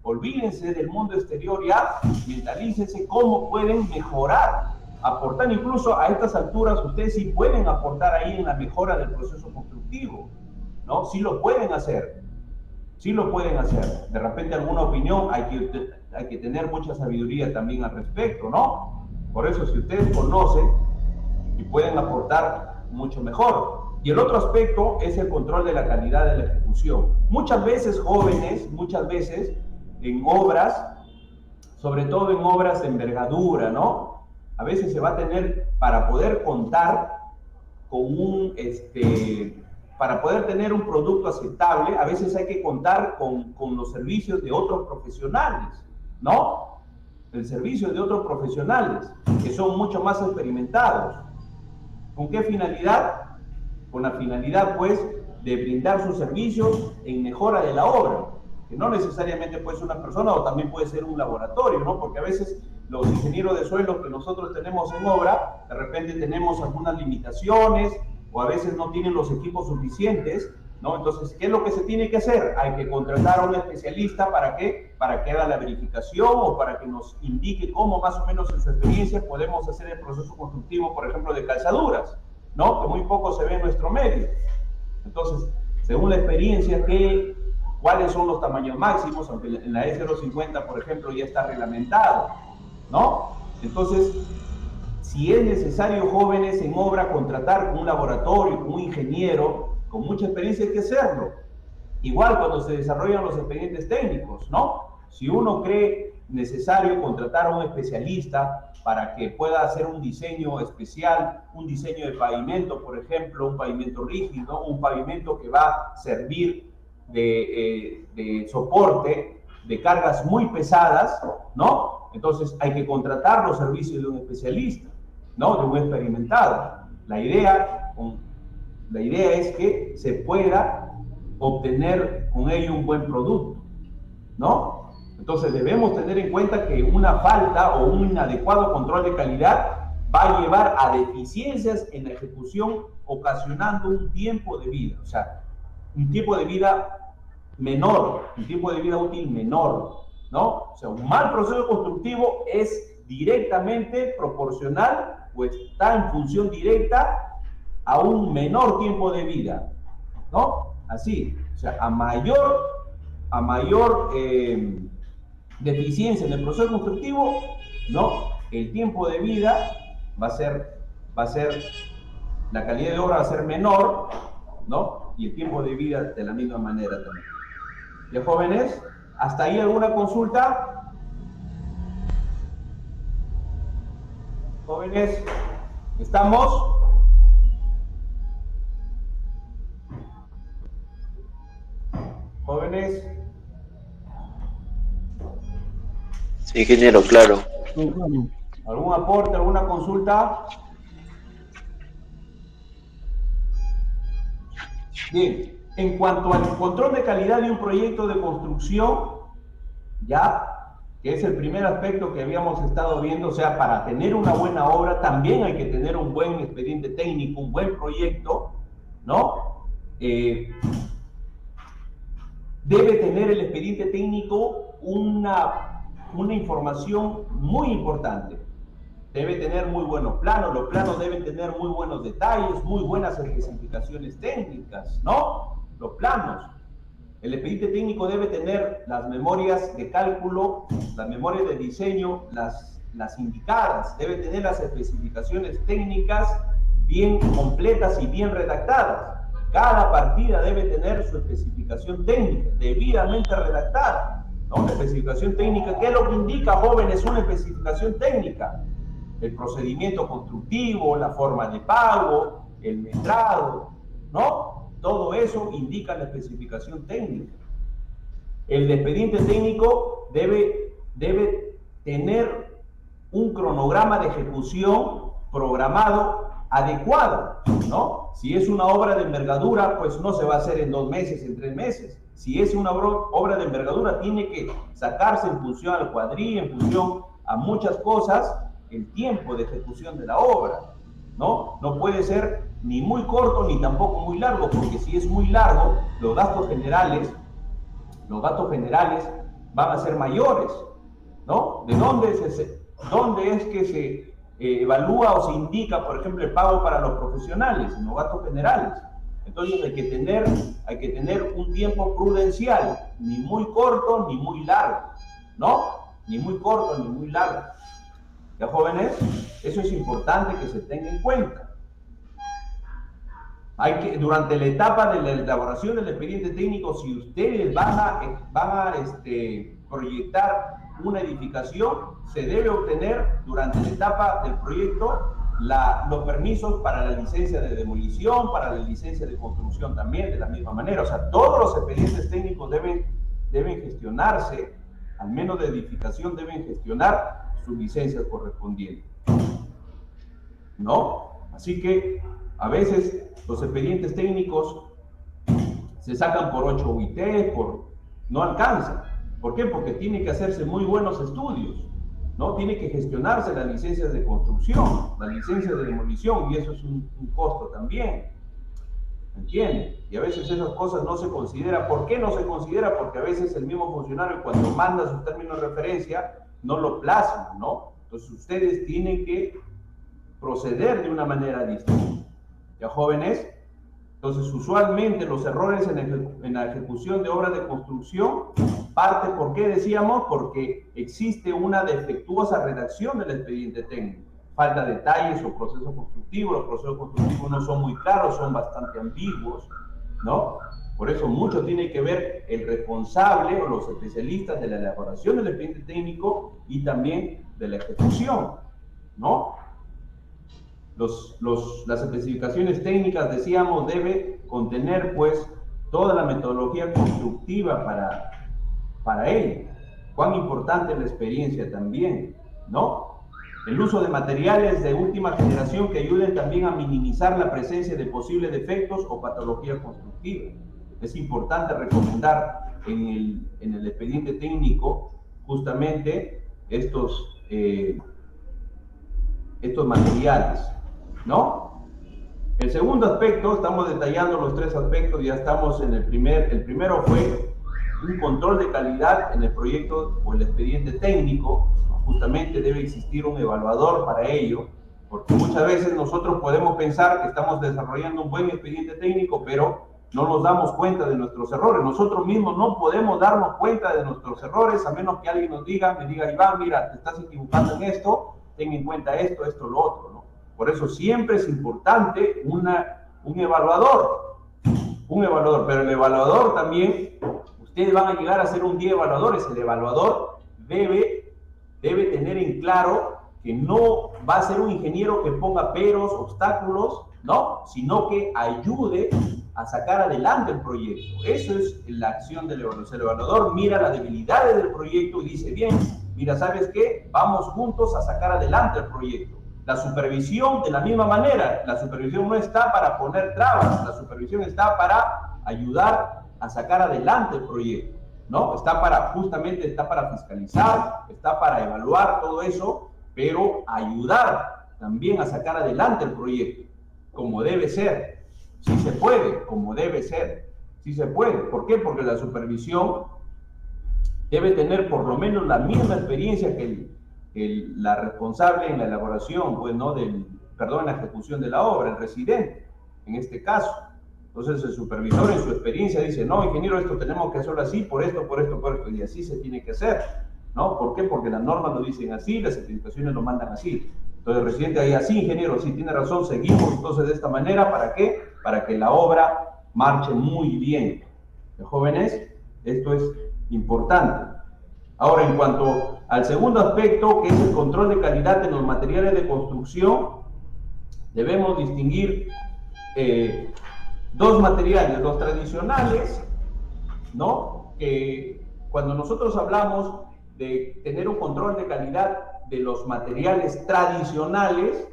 Olvídense del mundo exterior ya, mentalícense cómo pueden mejorar, aportar. Incluso a estas alturas, ustedes sí pueden aportar ahí en la mejora del proceso constructivo, ¿no? Sí lo pueden hacer, sí lo pueden hacer. De repente alguna opinión, hay que tener mucha sabiduría también al respecto, ¿no? Por eso, si ustedes conocen y pueden aportar, mucho mejor. Y el otro aspecto es el control de la calidad de la ejecución. Muchas veces, jóvenes, en obras, sobre todo en obras de envergadura, ¿no? A veces se va a tener, para poder contar con para poder tener un producto aceptable, a veces hay que contar con los servicios de otros profesionales, ¿no? El servicio de otros profesionales, que son mucho más experimentados. ¿Con qué finalidad? Con la finalidad, pues, de brindar sus servicios en mejora de la obra, que no necesariamente puede ser una persona o también puede ser un laboratorio, ¿no? Porque a veces los ingenieros de suelos que nosotros tenemos en obra, de repente tenemos algunas limitaciones o a veces no tienen los equipos suficientes, ¿no? Entonces, ¿qué es lo que se tiene que hacer? Hay que contratar a un especialista, ¿para qué? Para que haga la verificación o para que nos indique cómo más o menos en su experiencia podemos hacer el proceso constructivo, por ejemplo, de calzaduras, ¿no? Que muy poco se ve en nuestro medio. Entonces, según la experiencia, ¿cuáles son los tamaños máximos? Aunque en la E050, por ejemplo, ya está reglamentado, ¿no? Entonces, si es necesario, jóvenes en obra, contratar un laboratorio, un ingeniero con mucha experiencia, hay que hacerlo. Igual cuando se desarrollan los expedientes técnicos, ¿no? Si uno cree necesario contratar a un especialista para que pueda hacer un diseño especial, un diseño de pavimento, por ejemplo, un pavimento rígido, un pavimento que va a servir de soporte de cargas muy pesadas, ¿no? Entonces hay que contratar los servicios de un especialista, ¿no? De un experimentado. La idea es que se pueda obtener con ello un buen producto, ¿no? Entonces debemos tener en cuenta que una falta o un inadecuado control de calidad va a llevar a deficiencias en la ejecución, ocasionando un tiempo de vida, o sea, un tiempo de vida menor, un tiempo de vida útil menor, ¿no? O sea, un mal proceso constructivo es directamente proporcional o está en función directa a un menor tiempo de vida, ¿no? Así, o sea, a mayor deficiencia en el proceso constructivo, ¿no? El tiempo de vida va a ser, la calidad de obra va a ser menor, ¿no? Y el tiempo de vida de la misma manera también. ¿Ya, jóvenes? ¿Hasta ahí alguna consulta? Jóvenes, ¿estamos? Jóvenes. Sí, ingeniero, claro. ¿Algún aporte, alguna consulta? Bien, en cuanto al control de calidad de un proyecto de construcción, ya que es el primer aspecto que habíamos estado viendo. O sea, para tener una buena obra también hay que tener un buen expediente técnico, un buen proyecto, ¿no? Debe tener el expediente técnico una información muy importante. Debe tener muy buenos planos, los planos deben tener muy buenos detalles, muy buenas especificaciones técnicas, ¿no? Los planos. El expediente técnico debe tener las memorias de cálculo, las memorias de diseño, las indicadas, debe tener las especificaciones técnicas bien completas y bien redactadas. Cada partida debe tener su especificación técnica, debidamente redactada, ¿no? La especificación técnica, ¿qué es lo que indica, jóvenes? Una especificación técnica. El procedimiento constructivo, la forma de pago, el metrado, ¿no? Todo eso indica la especificación técnica. El expediente técnico debe tener un cronograma de ejecución programado adecuado, ¿no? Si es una obra de envergadura, pues no se va a hacer en 2 meses, en 3 meses. Si es una obra de envergadura, tiene que sacarse en función al cuadril, en función a muchas cosas, el tiempo de ejecución de la obra, ¿no? No puede ser ni muy corto ni tampoco muy largo, porque si es muy largo, los gastos generales van a ser mayores, ¿no? ¿De dónde es que se evalúa o se indica, por ejemplo, el pago para los profesionales en los gastos generales? Entonces hay que tener un tiempo prudencial, ni muy corto ni muy largo, ¿no? Ni muy corto ni muy largo. ¿Ya, jóvenes? Eso es importante que se tenga en cuenta. Durante la etapa de la elaboración del expediente técnico, si ustedes van a proyectar una edificación, se debe obtener durante la etapa del proyecto los permisos para la licencia de demolición, para la licencia de construcción también, de la misma manera. O sea, todos los expedientes técnicos deben gestionarse, al menos de edificación deben gestionar sus licencias correspondientes, ¿no? Así que a veces los expedientes técnicos se sacan por 8 UIT, no alcanzan. ¿Por qué? Porque tiene que hacerse muy buenos estudios, ¿no? Tiene que gestionarse las licencias de construcción, las licencias de demolición, y eso es un costo también, ¿entienden? Y a veces esas cosas no se consideran. ¿Por qué no se considera? Porque a veces el mismo funcionario, cuando manda sus términos de referencia, no lo plasma, ¿no? Entonces ustedes tienen que proceder de una manera distinta. ¿Ya, jóvenes? Entonces, usualmente los errores en la ejecución de obras de construcción parte, ¿por qué decíamos? Porque existe una defectuosa redacción del expediente técnico. Falta detalles o procesos constructivos. Los procesos constructivos no son muy claros, son bastante ambiguos, ¿no? Por eso mucho tiene que ver el responsable o los especialistas de la elaboración del expediente técnico y también de la ejecución, ¿no? Las especificaciones técnicas, decíamos, debe contener pues toda la metodología constructiva para ello. Cuán importante es la experiencia también, ¿no? El uso de materiales de última generación que ayuden también a minimizar la presencia de posibles defectos o patologías constructivas. Es importante recomendar en el expediente técnico justamente estos materiales, ¿no? El segundo aspecto, estamos detallando los 3 aspectos, ya estamos en el primero fue un control de calidad en el proyecto o el expediente técnico. Justamente debe existir un evaluador para ello, porque muchas veces nosotros podemos pensar que estamos desarrollando un buen expediente técnico, pero no nos damos cuenta de nuestros errores. Nosotros mismos no podemos darnos cuenta de nuestros errores, a menos que alguien me diga, Iván, mira, te estás equivocando en esto, ten en cuenta esto, lo otro, ¿no? Por eso siempre es importante un evaluador, pero el evaluador también, ustedes van a llegar a ser un día evaluadores. El evaluador debe tener en claro que no va a ser un ingeniero que ponga peros, obstáculos, ¿no? Sino que ayude a sacar adelante el proyecto. Eso es la acción del evaluador. El evaluador mira las debilidades del proyecto y dice, bien, mira, ¿sabes qué? Vamos juntos a sacar adelante el proyecto. La supervisión, de la misma manera, la supervisión no está para poner trabas, la supervisión está para ayudar a sacar adelante el proyecto. ¿no? Justamente está para fiscalizar, está para evaluar todo eso, pero ayudar también a sacar adelante el proyecto, como debe ser. Sí se puede, como debe ser. Sí se puede. ¿Por qué? Porque la supervisión debe tener por lo menos la misma experiencia que la responsable en la elaboración, pues, ¿no? En la ejecución de la obra, el residente, en este caso. Entonces el supervisor en su experiencia dice, no, ingeniero, esto tenemos que hacerlo así, por esto, y así se tiene que hacer, ¿no? ¿Por qué? Porque las normas lo dicen así, las certificaciones lo mandan así. Entonces el residente ahí, así, ingeniero, sí, tiene razón, seguimos entonces de esta manera, ¿para qué? Para que la obra marche muy bien. Jóvenes, esto es importante. Ahora, en cuanto al segundo aspecto, que es el control de calidad en los materiales de construcción, debemos distinguir dos materiales, los tradicionales, ¿no? Que cuando nosotros hablamos de tener un control de calidad de los materiales tradicionales,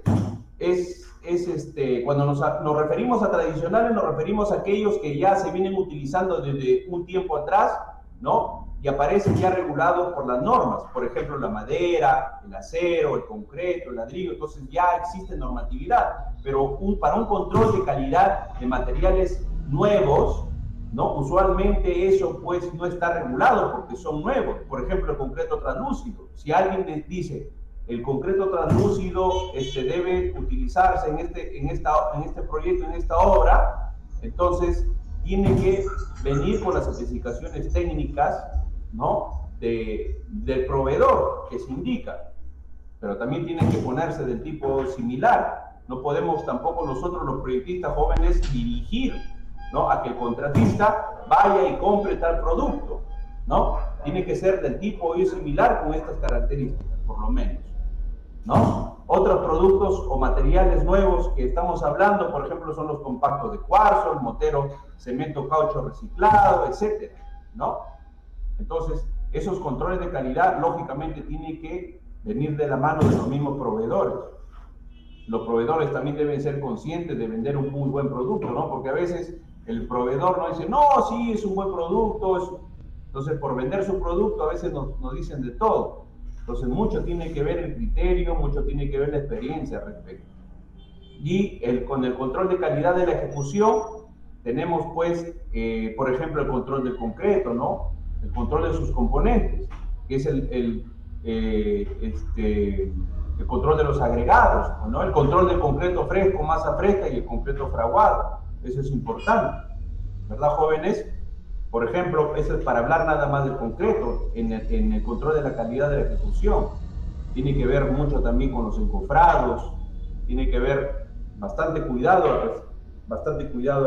cuando nos referimos a tradicionales, nos referimos a aquellos que ya se vienen utilizando desde un tiempo atrás, ¿no? Y aparecen ya regulados por las normas, por ejemplo, la madera, el acero, el concreto, el ladrillo, entonces ya existe normatividad, pero para un control de calidad de materiales nuevos, ¿no? Usualmente eso pues no está regulado porque son nuevos. Por ejemplo, el concreto translúcido. Si alguien les dice el concreto translúcido debe utilizarse en este proyecto, en esta obra, entonces tiene que venir con las especificaciones técnicas, ¿no? del proveedor que se indica, pero también tiene que ponerse del tipo similar. No podemos tampoco nosotros los proyectistas jóvenes dirigir, ¿no? a que el contratista vaya y compre tal producto, ¿no? Tiene que ser del tipo y similar con estas características, por lo menos, ¿no? Otros productos o materiales nuevos que estamos hablando, por ejemplo, son los compactos de cuarzo, el motero, cemento, caucho reciclado, etcétera, ¿no? Entonces, esos controles de calidad, lógicamente, tienen que venir de la mano de los mismos proveedores. Los proveedores también deben ser conscientes de vender un muy buen producto, ¿no? Porque a veces el proveedor no dice, no, sí, es un buen producto. Entonces, por vender su producto, a veces nos dicen de todo. Entonces, mucho tiene que ver el criterio, mucho tiene que ver la experiencia al respecto. Y con el control de calidad de la ejecución, tenemos, pues, por ejemplo, el control del concreto, ¿no? El control de sus componentes, que es el control de los agregados, ¿no? El control del concreto fresco, masa fresca y el concreto fraguado. Eso es importante, ¿verdad, jóvenes? Por ejemplo, eso es para hablar nada más del concreto, en el control de la calidad de la ejecución. Tiene que ver mucho también con los encofrados, tiene que ver bastante cuidado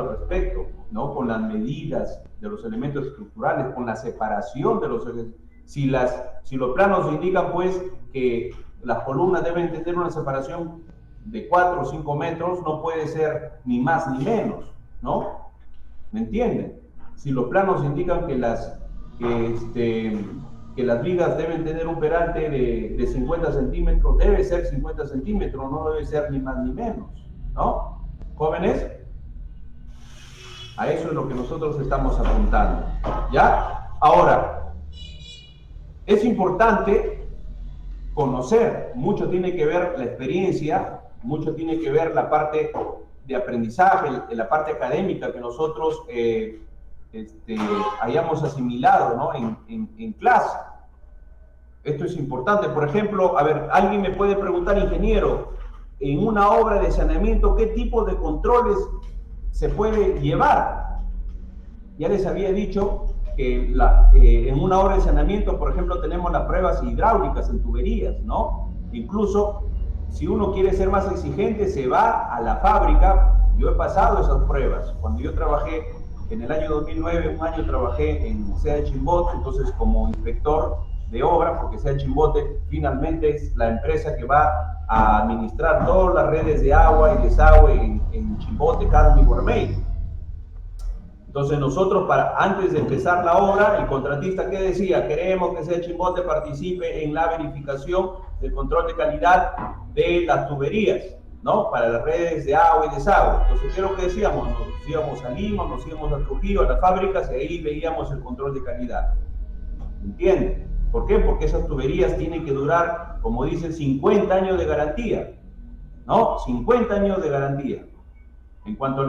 al respecto, ¿no? Con las medidas de los elementos estructurales, con la separación de los elementos. Si los planos indican, pues, que las columnas deben tener una separación de 4 o 5 metros, no puede ser ni más ni menos, ¿no? ¿Me entienden? Si los planos indican que las vigas deben tener un peralte de 50 centímetros, debe ser 50 centímetros, no debe ser ni más ni menos, ¿no? Jóvenes, a eso es lo que nosotros estamos apuntando, ¿ya? Ahora, es importante conocer, mucho tiene que ver la experiencia, mucho tiene que ver la parte de aprendizaje, la parte académica que nosotros hayamos asimilado, ¿no? en clase. Esto es importante. Por ejemplo, a ver, alguien me puede preguntar, ingeniero, en una obra de saneamiento, ¿qué tipo de controles se puede llevar? Ya les había dicho que en una obra de saneamiento, por ejemplo, tenemos las pruebas hidráulicas en tuberías, ¿no? Incluso, si uno quiere ser más exigente, se va a la fábrica. Yo he pasado esas pruebas. Cuando yo trabajé en el año 2009, un año trabajé en SEA Chimbote, entonces como inspector de obra, porque SEA Chimbote finalmente es la empresa que va a administrar todas las redes de agua y desagüe en Chimbote, Carmen y Guarmey. Entonces nosotros, antes de empezar la obra, el contratista, ¿qué decía? Queremos que SEA Chimbote participe en la verificación del control de calidad de las tuberías, ¿no? Para las redes de agua y desagüe. Entonces, ¿qué es lo que decíamos? Nos íbamos a Lima, nos íbamos a Trujillo, a las fábricas, y ahí veíamos el control de calidad. ¿entienden? ¿Por qué? Porque esas tuberías tienen que durar, como dicen, 50 años de garantía, ¿no? 50 años de garantía. En cuanto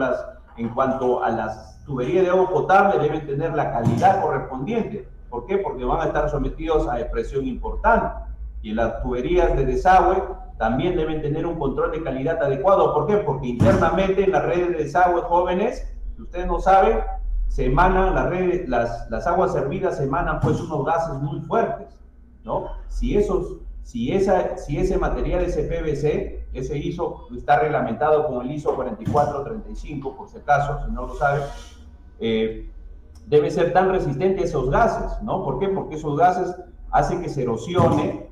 a las tuberías de agua potable, deben tener la calidad correspondiente. ¿Por qué? Porque van a estar sometidos a presión importante. Y las tuberías de desagüe también deben tener un control de calidad adecuado. ¿Por qué? Porque internamente en las redes de desagüe, jóvenes, si ustedes no saben, se emanan las aguas servidas emanan pues unos gases muy fuertes, ¿no? Si ese material, ese PVC, ese ISO, está reglamentado con el ISO 4435, por si acaso, si no lo saben, debe ser tan resistente a esos gases, ¿no? ¿Por qué? Porque esos gases hacen que se erosione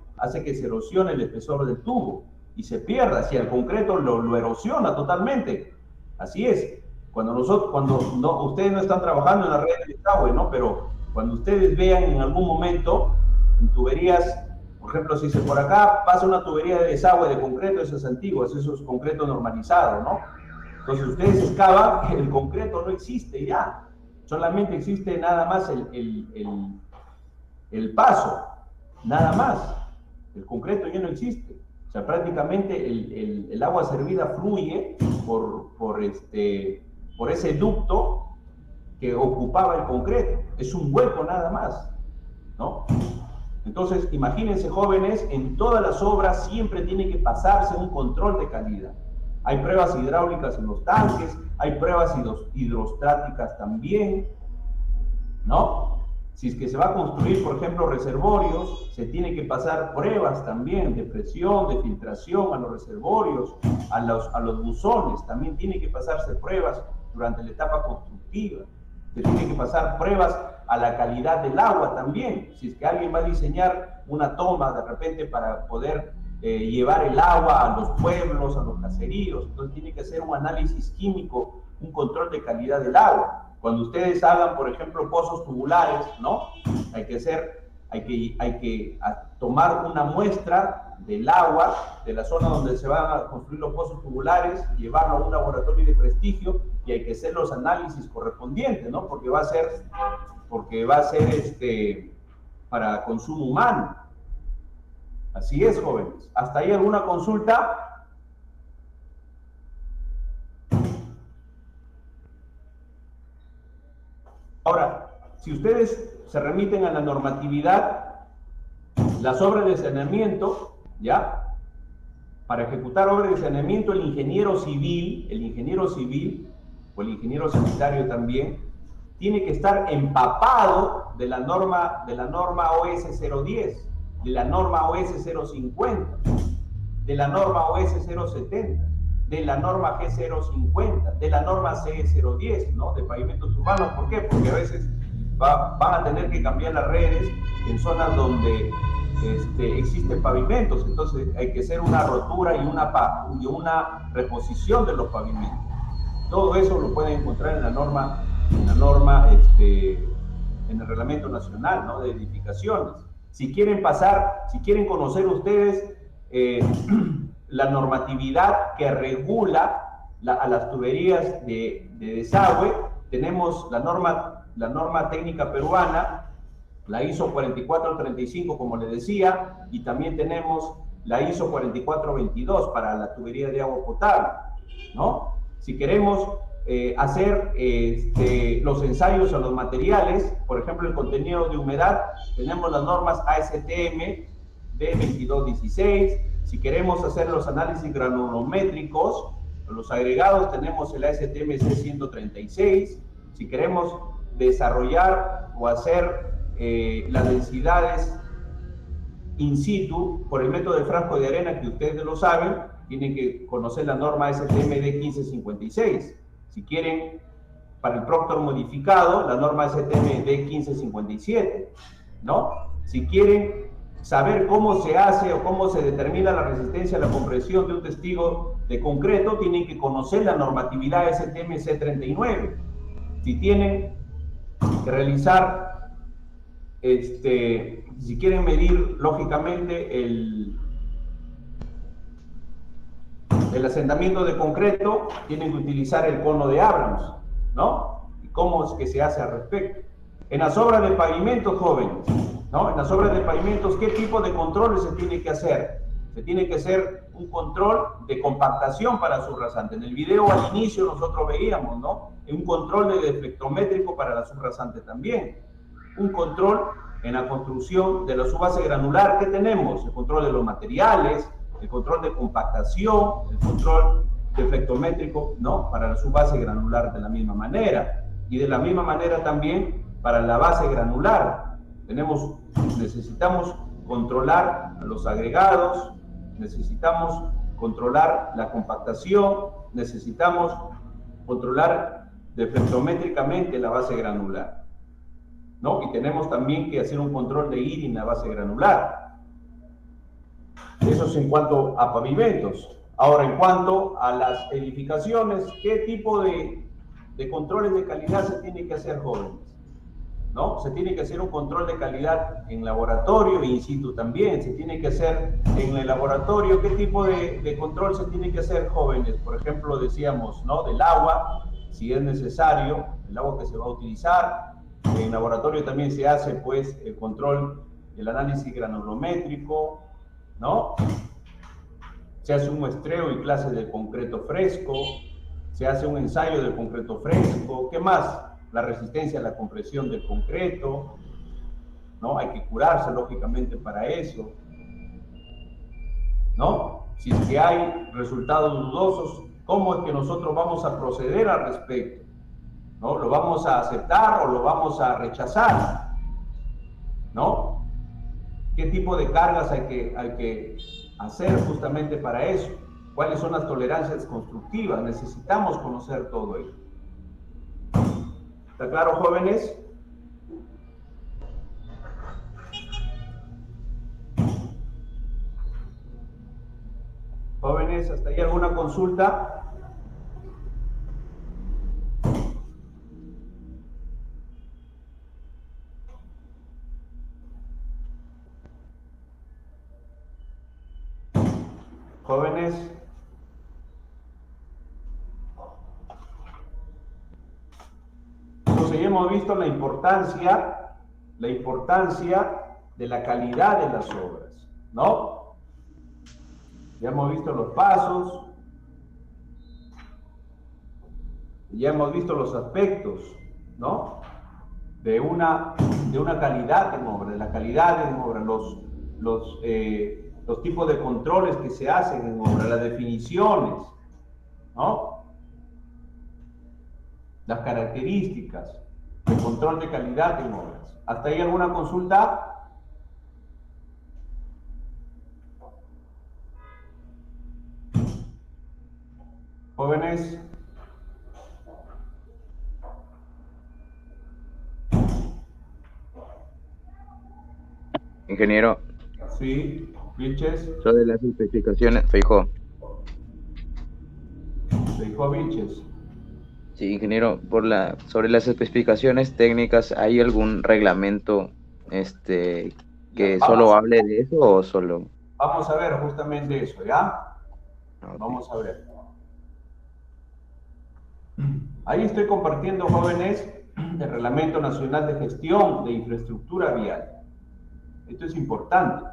el espesor del tubo y se pierda, si el concreto lo erosiona totalmente. Así es. Ustedes no están trabajando en la red de desagüe, ¿no? Pero cuando ustedes vean en algún momento en tuberías, por ejemplo, si por acá pasa una tubería de desagüe de concreto, esas antiguas, eso es concreto normalizado, ¿no? Entonces ustedes excavan, el concreto no existe ya, solamente existe nada más el paso, nada más, el concreto ya no existe. O sea, prácticamente el agua servida fluye por ese ducto que ocupaba el concreto. Es un hueco nada más, ¿no? Entonces, imagínense, jóvenes, en todas las obras siempre tiene que pasarse un control de calidad. Hay pruebas hidráulicas en los tanques, hay pruebas hidrostáticas también, ¿no? Si es que se va a construir, por ejemplo, reservorios, se tiene que pasar pruebas también de presión, de filtración a los reservorios, a los buzones, también tiene que pasarse pruebas durante la etapa constructiva. Se tiene que pasar pruebas a la calidad del agua también. Si es que alguien va a diseñar una toma de repente para poder llevar el agua a los pueblos, a los caseríos, entonces tiene que hacer un análisis químico, un control de calidad del agua. Cuando ustedes hagan, por ejemplo, pozos tubulares, ¿no? Hay que tomar una muestra del agua de la zona donde se van a construir los pozos tubulares, llevarlo a un laboratorio de prestigio y hay que hacer los análisis correspondientes, ¿no? Porque va a ser para consumo humano. Así es, jóvenes. ¿Hasta ahí alguna consulta? Ahora, si ustedes se remiten a la normatividad, las obras de saneamiento, ¿ya? Para ejecutar obras de saneamiento, el ingeniero civil o el ingeniero sanitario también, tiene que estar empapado de la norma OS 010, de la norma OS 050, de la norma OS 070, de la norma G050, de la norma CE010, ¿no? De pavimentos urbanos. ¿Por qué? Porque a veces van a tener que cambiar las redes en zonas donde existen pavimentos, entonces hay que hacer una rotura y una reposición de los pavimentos. Todo eso lo pueden encontrar en la norma, en el Reglamento Nacional, ¿no? De Edificaciones. Si quieren conocer ustedes la normatividad que regula a las tuberías de desagüe, tenemos la norma técnica peruana, la ISO 4435, como les decía, y también tenemos la ISO 4422 para la tubería de agua potable, ¿no? Si queremos hacer los ensayos a los materiales, por ejemplo, el contenido de humedad, tenemos las normas ASTM B2216. Si queremos hacer los análisis granulométricos, los agregados, tenemos el ASTM C136. Si queremos desarrollar o hacer las densidades in situ por el método de frasco de arena, que ustedes lo saben, tienen que conocer la norma ASTM D1556. Si quieren, para el Proctor modificado, la norma ASTM D1557, ¿no? Si quieren saber cómo se hace o cómo se determina la resistencia a la compresión de un testigo de concreto, tienen que conocer la normatividad ASTM C39. Si tienen que realizar, si quieren medir lógicamente el asentamiento de concreto, tienen que utilizar el cono de Abrams, ¿no? ¿Y cómo es que se hace al respecto? En las obras de pavimento, jóvenes, ¿no? En las obras de pavimentos, ¿qué tipo de controles se tiene que hacer? Se tiene que hacer un control de compactación para subrasante. En el video al inicio nosotros veíamos, ¿no? Un control de deflectométrico para la subrasante también. Un control en la construcción de la subbase granular. ¿Qué tenemos? El control de los materiales, el control de compactación, el control deflectométrico, ¿no? Para la subbase granular de la misma manera. Y de la misma manera también para la base granular. Necesitamos controlar los agregados, necesitamos controlar la compactación, necesitamos controlar deflectométricamente la base granular, ¿no? Y tenemos también que hacer un control de IRI en la base granular. Eso es en cuanto a pavimentos. Ahora, en cuanto a las edificaciones, ¿qué tipo de controles de calidad se tiene que hacer, jóvenes? ¿No? Se tiene que hacer un control de calidad en laboratorio e in situ también. Se tiene que hacer en el laboratorio. ¿Qué tipo de control se tiene que hacer, jóvenes? Por ejemplo, decíamos, ¿no? Del agua, si es necesario, el agua que se va a utilizar. En laboratorio también se hace, pues, el control, el análisis granulométrico, ¿no? Se hace un muestreo y clase de concreto fresco. Se hace un ensayo del concreto fresco. ¿Qué más? La resistencia a la compresión del concreto, ¿no? Hay que curarse, lógicamente, para eso, ¿no? Si es que hay resultados dudosos, ¿cómo es que nosotros vamos a proceder al respecto? ¿No? ¿Lo vamos a aceptar o lo vamos a rechazar? ¿No? ¿Qué tipo de cargas hay que hacer justamente para eso? ¿Cuáles son las tolerancias constructivas? Necesitamos conocer todo ello. ¿Está claro, jóvenes? Jóvenes, ¿hasta ahí alguna consulta? Jóvenes. Entonces ya hemos visto la importancia de la calidad de las obras, ¿no? Ya hemos visto los pasos, ya hemos visto los aspectos, ¿no? De una calidad en obra, de la calidad en obra, los tipos de controles que se hacen en obra, las definiciones, ¿no? Las características del control de calidad en obras. ¿Hasta ahí alguna consulta? Jóvenes. Ingeniero. Sí, Vilches. Sobre las especificaciones, Feijó. Feijó Vilches. Sí, ingeniero, sobre las especificaciones técnicas, ¿hay algún reglamento que solo hable de eso o solo? Vamos a ver justamente eso, ¿ya? Okay. Vamos a ver. Ahí estoy compartiendo, jóvenes, el Reglamento Nacional de Gestión de Infraestructura Vial. Esto es importante,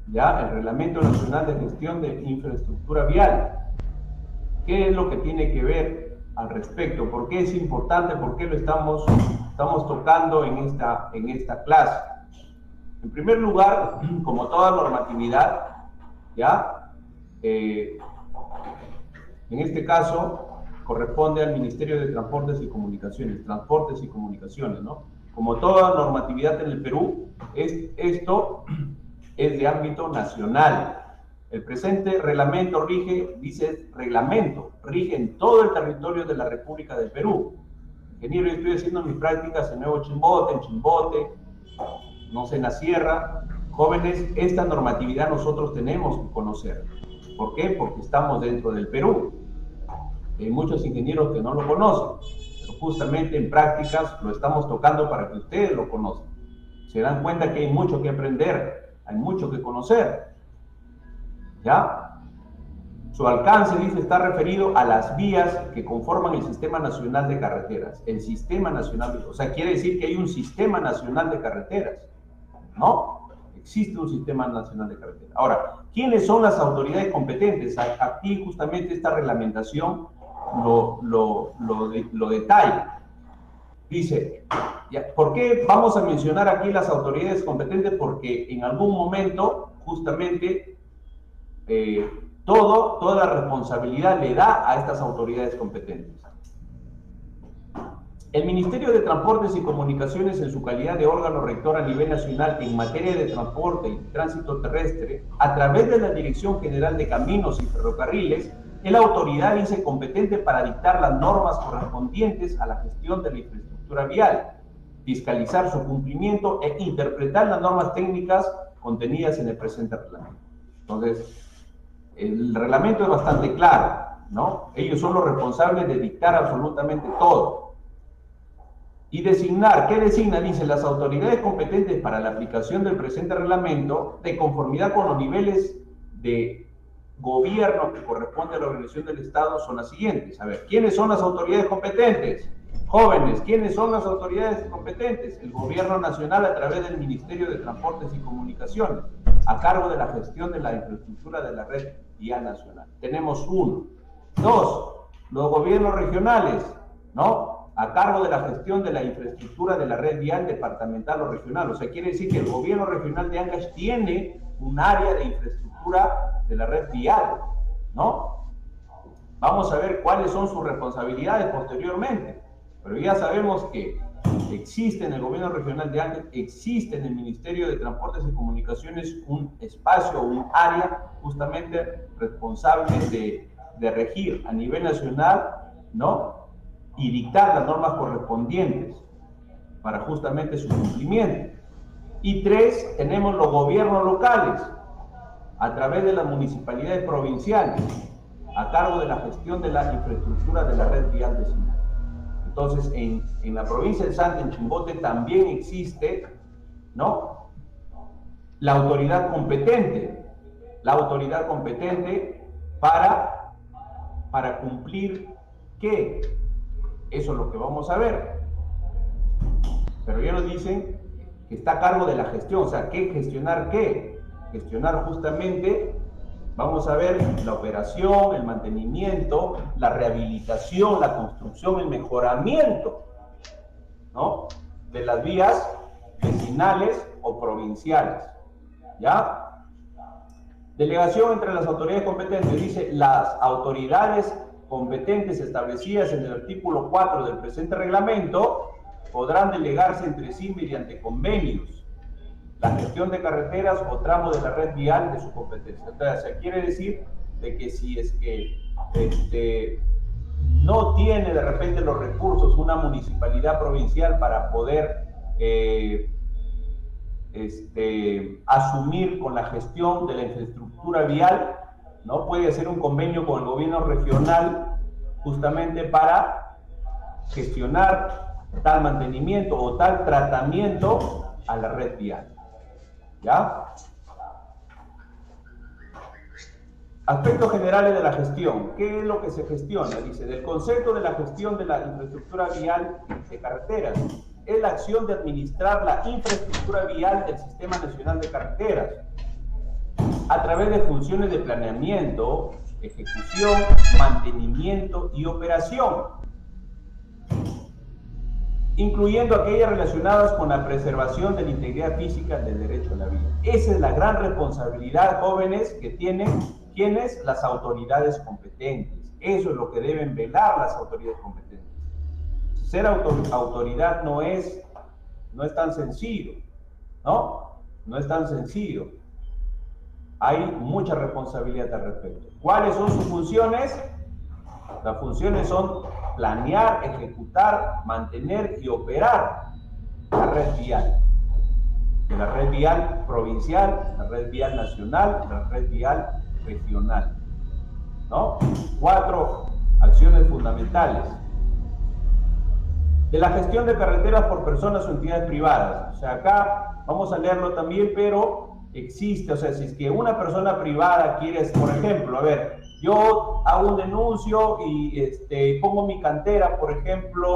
¿ya? El Reglamento Nacional de Gestión de Infraestructura Vial. ¿Qué es lo que tiene que ver al respecto? ¿Por qué es importante? ¿Por qué lo estamos tocando en esta clase? En primer lugar, como toda normatividad, ¿ya? En este caso, corresponde al Ministerio de Transportes y Comunicaciones, ¿no? Como toda normatividad en el Perú, esto es de ámbito nacional. El presente reglamento rige en todo el territorio de la República del Perú. Ingeniero, yo estoy haciendo mis prácticas en Nuevo Chimbote, en Chimbote, no sé, en la Sierra. Jóvenes, esta normatividad nosotros tenemos que conocer. ¿Por qué? Porque estamos dentro del Perú. Hay muchos ingenieros que no lo conocen, pero justamente en prácticas lo estamos tocando para que ustedes lo conozcan. Se dan cuenta que hay mucho que aprender, hay mucho que conocer. ¿Ya? Su alcance, dice, está referido a las vías que conforman el Sistema Nacional de Carreteras. El Sistema Nacional, o sea, quiere decir que hay un Sistema Nacional de Carreteras. ¿no? Existe un sistema nacional de carreteras. Ahora, ¿quiénes son las autoridades competentes? Aquí justamente esta reglamentación lo detalla. Dice, ¿por qué vamos a mencionar aquí las autoridades competentes? Porque en algún momento, justamente, toda la responsabilidad le da a estas autoridades competentes. El Ministerio de Transportes y Comunicaciones, en su calidad de órgano rector a nivel nacional en materia de transporte y tránsito terrestre, a través de la Dirección General de Caminos y Ferrocarriles, es la autoridad dice competente para dictar las normas correspondientes a la gestión de la infraestructura vial, fiscalizar su cumplimiento e interpretar las normas técnicas contenidas en el presente reglamento. Entonces, el reglamento es bastante claro, ¿no? Ellos son los responsables de dictar absolutamente todo. Y designar, ¿qué designa? Dice, las autoridades competentes para la aplicación del presente reglamento, de conformidad con los niveles de gobierno que corresponde a la organización del Estado, son las siguientes. A ver, ¿quiénes son las autoridades competentes? Jóvenes, ¿quiénes son las autoridades competentes? El Gobierno Nacional a través del Ministerio de Transportes y Comunicaciones, a cargo de la gestión de la infraestructura de la red vial nacional. Tenemos uno. Dos, los gobiernos regionales, ¿no? A cargo de la gestión de la infraestructura de la red vial departamental o regional. O sea, quiere decir que el gobierno regional de Ancash tiene un área de infraestructura de la red vial, ¿no? Vamos a ver cuáles son sus responsabilidades posteriormente. Pero ya sabemos que existe en el gobierno regional de Ancash, existe en el Ministerio de Transportes y Comunicaciones un espacio, un área justamente responsable de regir a nivel nacional, ¿no? Y dictar las normas correspondientes para justamente su cumplimiento. Y tres, tenemos los gobiernos locales, a través de las municipalidades provinciales, a cargo de la gestión de la infraestructura de la red vial vecinal. Entonces, en la provincia de Salta, en Chimbote, también existe, ¿no?, la autoridad competente para cumplir ¿qué? Eso es lo que vamos a ver. Pero ya nos dicen que está a cargo de la gestión, o sea, ¿qué? Gestionar qué? Gestionar justamente, vamos a ver, la operación, el mantenimiento, la rehabilitación, la construcción, el mejoramiento, ¿no?, de las vías vecinales o provinciales, ¿ya? Delegación entre las autoridades competentes. Dice, las autoridades competentes establecidas en el artículo 4 del presente reglamento podrán delegarse entre sí mediante convenios la gestión de carreteras o tramos de la red vial de su competencia. O sea, quiere decir de que si es que no tiene de repente los recursos una municipalidad provincial para poder asumir con la gestión de la infraestructura vial, ¿no?, puede hacer un convenio con el gobierno regional justamente para gestionar tal mantenimiento o tal tratamiento a la red vial. ¿Ya? Aspectos generales de la gestión. ¿Qué es lo que se gestiona? Dice, del concepto de la gestión de la infraestructura vial de carreteras. Es la acción de administrar la infraestructura vial del Sistema Nacional de Carreteras a través de funciones de planeamiento, ejecución, mantenimiento y operación, incluyendo aquellas relacionadas con la preservación de la integridad física del derecho a la vida. Esa es la gran responsabilidad, jóvenes, que tienen ¿quiénes? Las autoridades competentes. Eso es lo que deben velar las autoridades competentes. Ser autoridad no es tan sencillo, ¿no? No es tan sencillo. Hay mucha responsabilidad al respecto. ¿Cuáles son sus funciones? Las funciones son planear, ejecutar, mantener y operar la red vial. La red vial provincial, la red vial nacional, la red vial regional, ¿no? 4 acciones fundamentales. De la gestión de carreteras por personas o entidades privadas. O sea, acá vamos a leerlo también, pero existe, o sea, si es que una persona privada quiere, por ejemplo, a ver, yo hago un denuncio y pongo mi cantera, por ejemplo,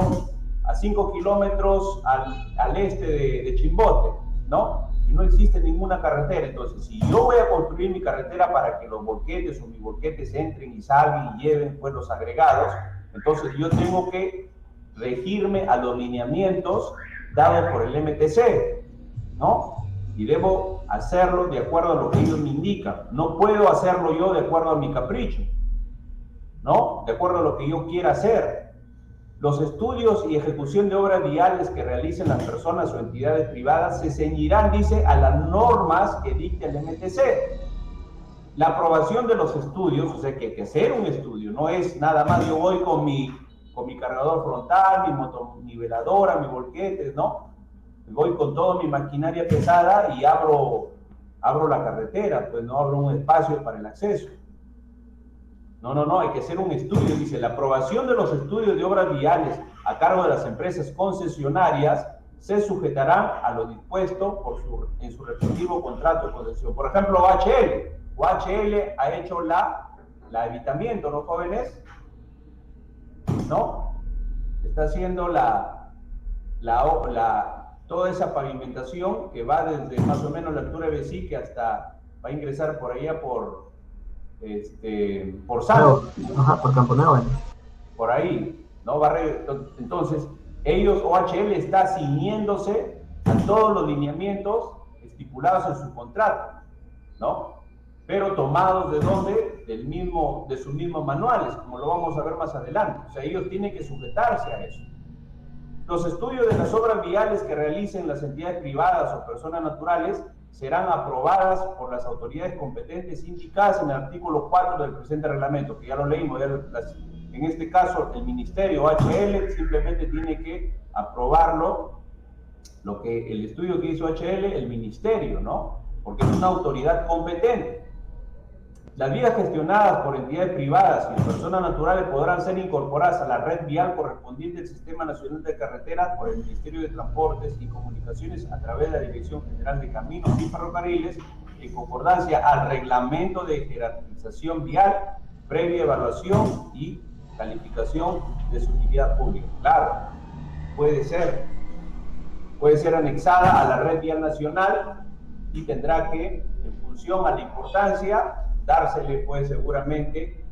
a 5 kilómetros al este de Chimbote, ¿no? y no existe ninguna carretera. Entonces, si yo voy a construir mi carretera para que los volquetes o mis volquetes entren y salgan y lleven pues los agregados, entonces yo tengo que regirme a los lineamientos dados por el MTC, ¿no? Y debo hacerlo de acuerdo a lo que ellos me indican. No puedo hacerlo yo de acuerdo a mi capricho, ¿no? De acuerdo a lo que yo quiera hacer. Los estudios y ejecución de obras viales que realicen las personas o entidades privadas se ceñirán, dice, a las normas que dicte el MTC. La aprobación de los estudios, o sea que hay que hacer un estudio, no es nada más yo voy con mi cargador frontal, mi motoniveladora, mi volquetes, ¿no? Voy con toda mi maquinaria pesada y abro la carretera, pues no abro un espacio para el acceso. No, hay que hacer un estudio. Dice, la aprobación de los estudios de obras viales a cargo de las empresas concesionarias se sujetarán a lo dispuesto en su respectivo contrato de concesión. Por ejemplo, OHL ha hecho la evitamiento, ¿no, jóvenes? ¿No? Está haciendo toda esa pavimentación que va desde más o menos la altura de Besique hasta, va a ingresar por allá por Santos. Ajá, por Campo Nuevo. Por ahí, ¿no? Entonces, OHL está ciñéndose a todos los lineamientos estipulados en su contrato, ¿no? Pero tomados ¿de dónde? De sus mismos manuales, como lo vamos a ver más adelante. O sea, ellos tienen que sujetarse a eso. Los estudios de las obras viales que realicen las entidades privadas o personas naturales serán aprobadas por las autoridades competentes indicadas en el artículo 4 del presente reglamento, que ya lo leímos. En este caso, el Ministerio OHL simplemente tiene que aprobarlo, el estudio que hizo OHL, el Ministerio, ¿no? Porque es una autoridad competente. Las vías gestionadas por entidades privadas y personas naturales podrán ser incorporadas a la red vial correspondiente del Sistema Nacional de Carreteras por el Ministerio de Transportes y Comunicaciones a través de la Dirección General de Caminos y Ferrocarriles, en concordancia al reglamento de jerarquización vial, previa evaluación y calificación de su utilidad pública. Claro, puede ser anexada a la red vial nacional y tendrá que, en función a la importancia, dársele pues seguramente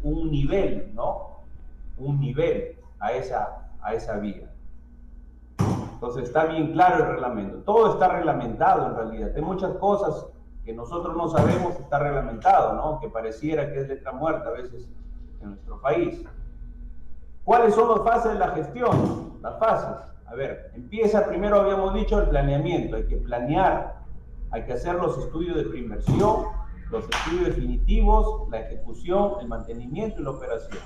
un nivel, ¿no? Un nivel a esa vía. Entonces está bien claro el reglamento. Todo está reglamentado en realidad. Hay muchas cosas que nosotros no sabemos, está reglamentado, ¿no? Que pareciera que es letra muerta a veces en nuestro país. ¿Cuáles son las fases de la gestión? Las fases. A ver, empieza primero, habíamos dicho, el planeamiento. Hay que planear, hay que hacer los estudios de preinversión, los estudios definitivos, la ejecución, el mantenimiento y la operación.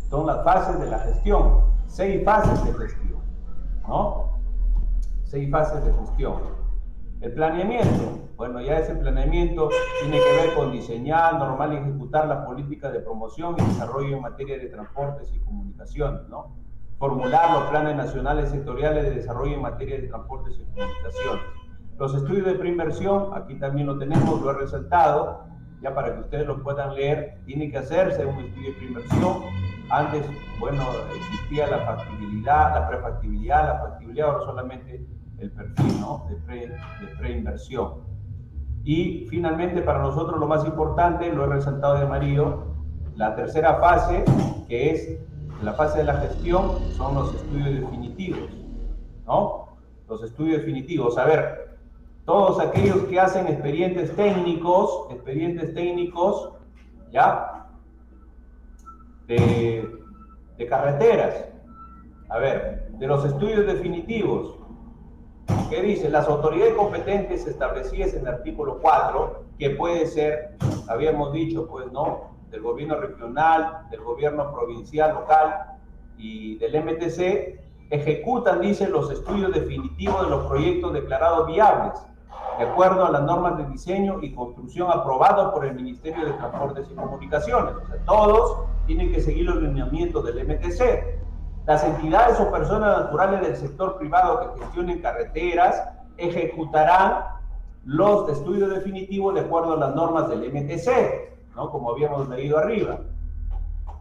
Son las fases de la gestión. 6 fases de gestión, ¿no? 6 fases de gestión. El planeamiento, bueno, ya ese planeamiento tiene que ver con diseñar, normar y ejecutar las políticas de promoción y desarrollo en materia de transportes y comunicaciones, ¿no? Formular los planes nacionales sectoriales de desarrollo en materia de transportes y comunicaciones. Los estudios de preinversión, aquí también lo tenemos, lo he resaltado, ya para que ustedes lo puedan leer. Tiene que hacerse un estudio de preinversión. Antes, bueno, existía la factibilidad, la prefactibilidad, la factibilidad, ahora solamente el perfil, ¿no? de preinversión. Y finalmente, para nosotros lo más importante, lo he resaltado de amarillo, la tercera fase, que es la fase de la gestión, son los estudios definitivos, ¿no? Los estudios definitivos. A ver, todos aquellos que hacen expedientes técnicos, ¿ya? De carreteras. A ver, de los estudios definitivos. ¿Qué dice? Las autoridades competentes establecidas en el artículo 4, que puede ser, habíamos dicho, pues, ¿no? Del gobierno regional, del gobierno provincial, local y del MTC, ejecutan, dice, los estudios definitivos de los proyectos declarados viables, de acuerdo a las normas de diseño y construcción aprobados por el Ministerio de Transportes y Comunicaciones. O sea, todos tienen que seguir los lineamientos del MTC. Las entidades o personas naturales del sector privado que gestionen carreteras ejecutarán los estudios definitivos de acuerdo a las normas del MTC, ¿no? Como habíamos leído arriba.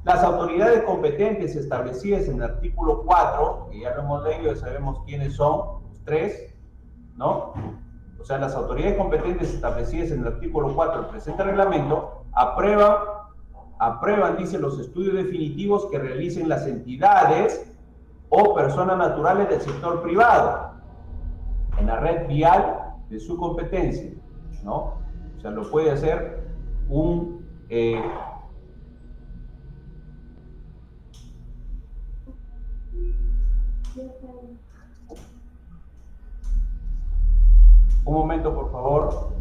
Las autoridades competentes establecidas en el artículo 4, que ya lo hemos leído, ya sabemos quiénes son, los 3, ¿no? O sea, las autoridades competentes establecidas en el artículo 4 del presente reglamento aprueban, dice, los estudios definitivos que realicen las entidades o personas naturales del sector privado en la red vial de su competencia, ¿no? O sea, lo puede hacer un momento, por favor.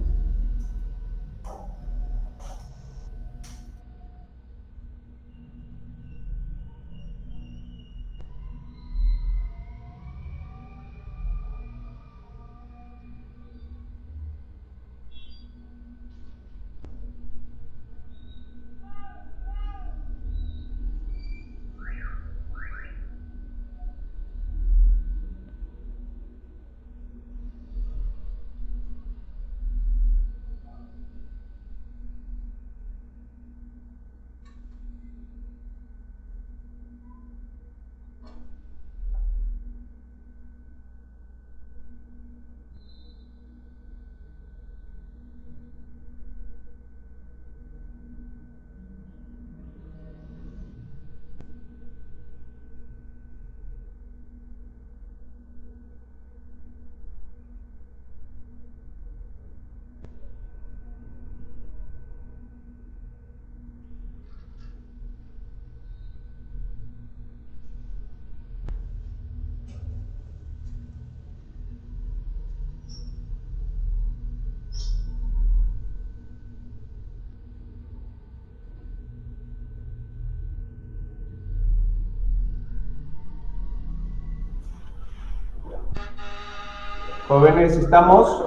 Jóvenes, ¿estamos?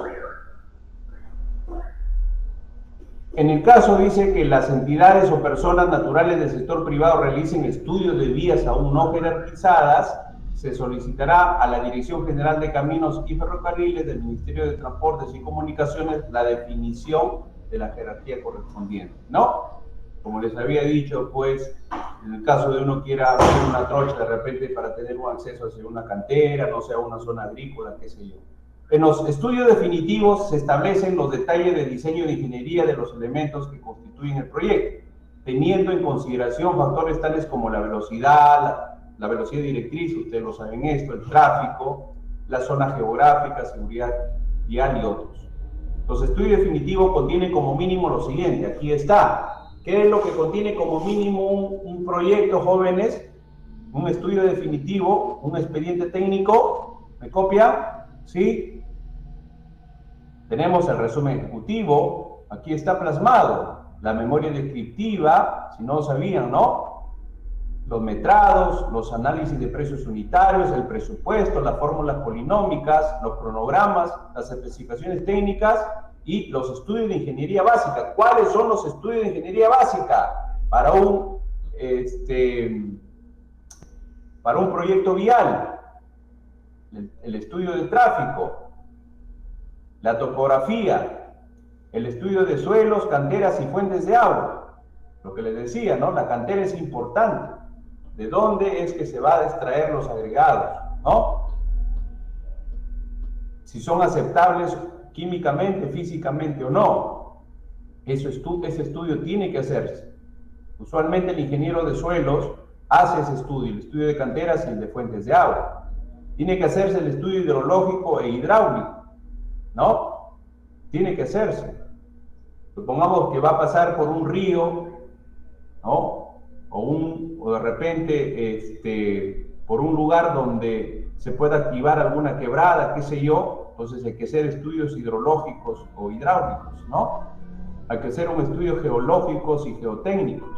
En el caso dice que las entidades o personas naturales del sector privado realicen estudios de vías aún no jerarquizadas, se solicitará a la Dirección General de Caminos y Ferrocarriles del Ministerio de Transportes y Comunicaciones la definición de la jerarquía correspondiente, ¿no? Como les había dicho, pues, en el caso de uno quiera hacer una trocha de repente para tener un acceso hacia una cantera, no sé, a una zona agrícola, qué sé yo. En los estudios definitivos se establecen los detalles de diseño de ingeniería de los elementos que constituyen el proyecto, teniendo en consideración factores tales como la velocidad directriz, ustedes lo saben esto, el tráfico, la zona geográfica, seguridad vial y otros. Los estudios definitivos contienen como mínimo lo siguiente, aquí está. ¿Qué es lo que contiene como mínimo un proyecto, jóvenes? Un estudio definitivo, un expediente técnico, ¿me copia? ¿Sí? Tenemos el resumen ejecutivo, aquí está plasmado, la memoria descriptiva, si no lo sabían, ¿no? Los metrados, los análisis de precios unitarios, el presupuesto, las fórmulas polinómicas, los cronogramas, las especificaciones técnicas y los estudios de ingeniería básica. ¿Cuáles son los estudios de ingeniería básica para un proyecto vial? El estudio de tráfico, la topografía, el estudio de suelos, canteras y fuentes de agua. Lo que les decía, ¿no? La cantera es importante. ¿De dónde es que se va a extraer los agregados, ¿no? Si son aceptables químicamente, físicamente o no. Ese estudio tiene que hacerse. Usualmente el ingeniero de suelos hace ese estudio, el estudio de canteras y el de fuentes de agua. Tiene que hacerse el estudio hidrológico e hidráulico, ¿no? Tiene que hacerse. Supongamos que va a pasar por un río, ¿no? O de repente por un lugar donde se pueda activar alguna quebrada, qué sé yo. Entonces hay que hacer estudios hidrológicos o hidráulicos, ¿no? Hay que hacer un estudio geológicos y geotécnicos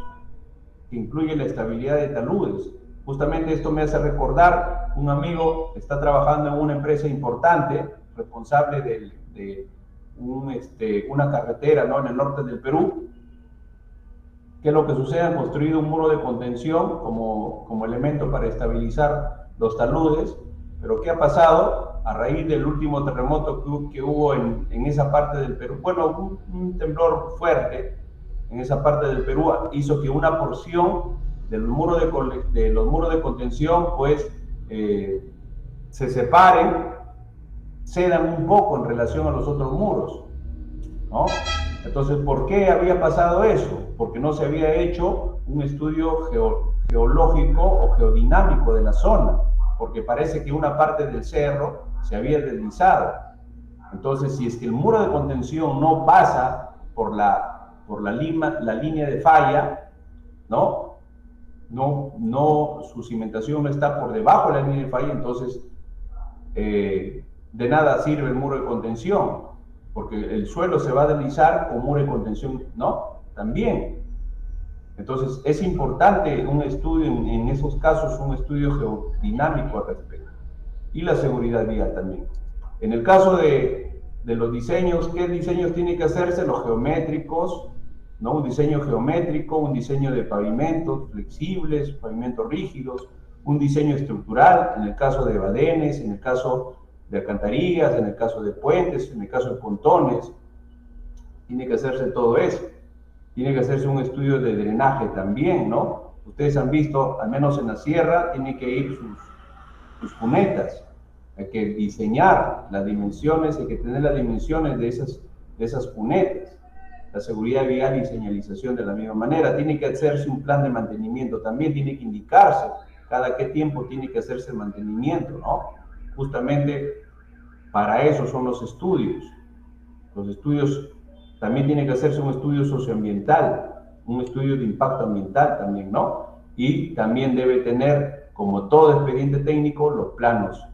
que incluye la estabilidad de taludes. Justamente esto me hace recordar, un amigo está trabajando en una empresa importante, responsable de una carretera, ¿no? En el norte del Perú. ¿Qué es lo que sucede? Han construido un muro de contención como elemento para estabilizar los taludes, pero ¿qué ha pasado? A raíz del último terremoto que hubo en esa parte del Perú, bueno, un temblor fuerte en esa parte del Perú hizo que una porción de los muros de contención pues se separen cedan un poco en relación a los otros muros, ¿no? Entonces, ¿por qué había pasado eso? Porque no se había hecho un estudio geológico o geodinámico de la zona, porque parece que una parte del cerro se había deslizado. Entonces, si es que el muro de contención no pasa por la línea de falla, ¿no? Su cimentación no está por debajo de la línea de falla, entonces de nada sirve el muro de contención, porque el suelo se va a deslizar con muro de contención, ¿no? También. Entonces, es importante un estudio, en esos casos, un estudio geodinámico al respecto. Y la seguridad vial también. En el caso de los diseños, ¿qué diseños tienen que hacerse? Los geométricos, ¿no? Un diseño geométrico, un diseño de pavimentos flexibles, pavimentos rígidos, un diseño estructural, en el caso de badenes, en el caso de alcantarillas, en el caso de puentes, en el caso de pontones. Tiene que hacerse todo eso. Tiene que hacerse un estudio de drenaje también, ¿no? Ustedes han visto, al menos en la sierra, tienen que ir sus cunetas. Hay que diseñar las dimensiones, hay que tener las dimensiones de esas cunetas. La seguridad vial y señalización de la misma manera. Tiene que hacerse un plan de mantenimiento también, tiene que indicarse cada qué tiempo tiene que hacerse el mantenimiento, ¿no? Justamente para eso son los estudios. Los estudios, también tiene que hacerse un estudio socioambiental, un estudio de impacto ambiental también, ¿no? Y también debe tener, como todo expediente técnico, los planos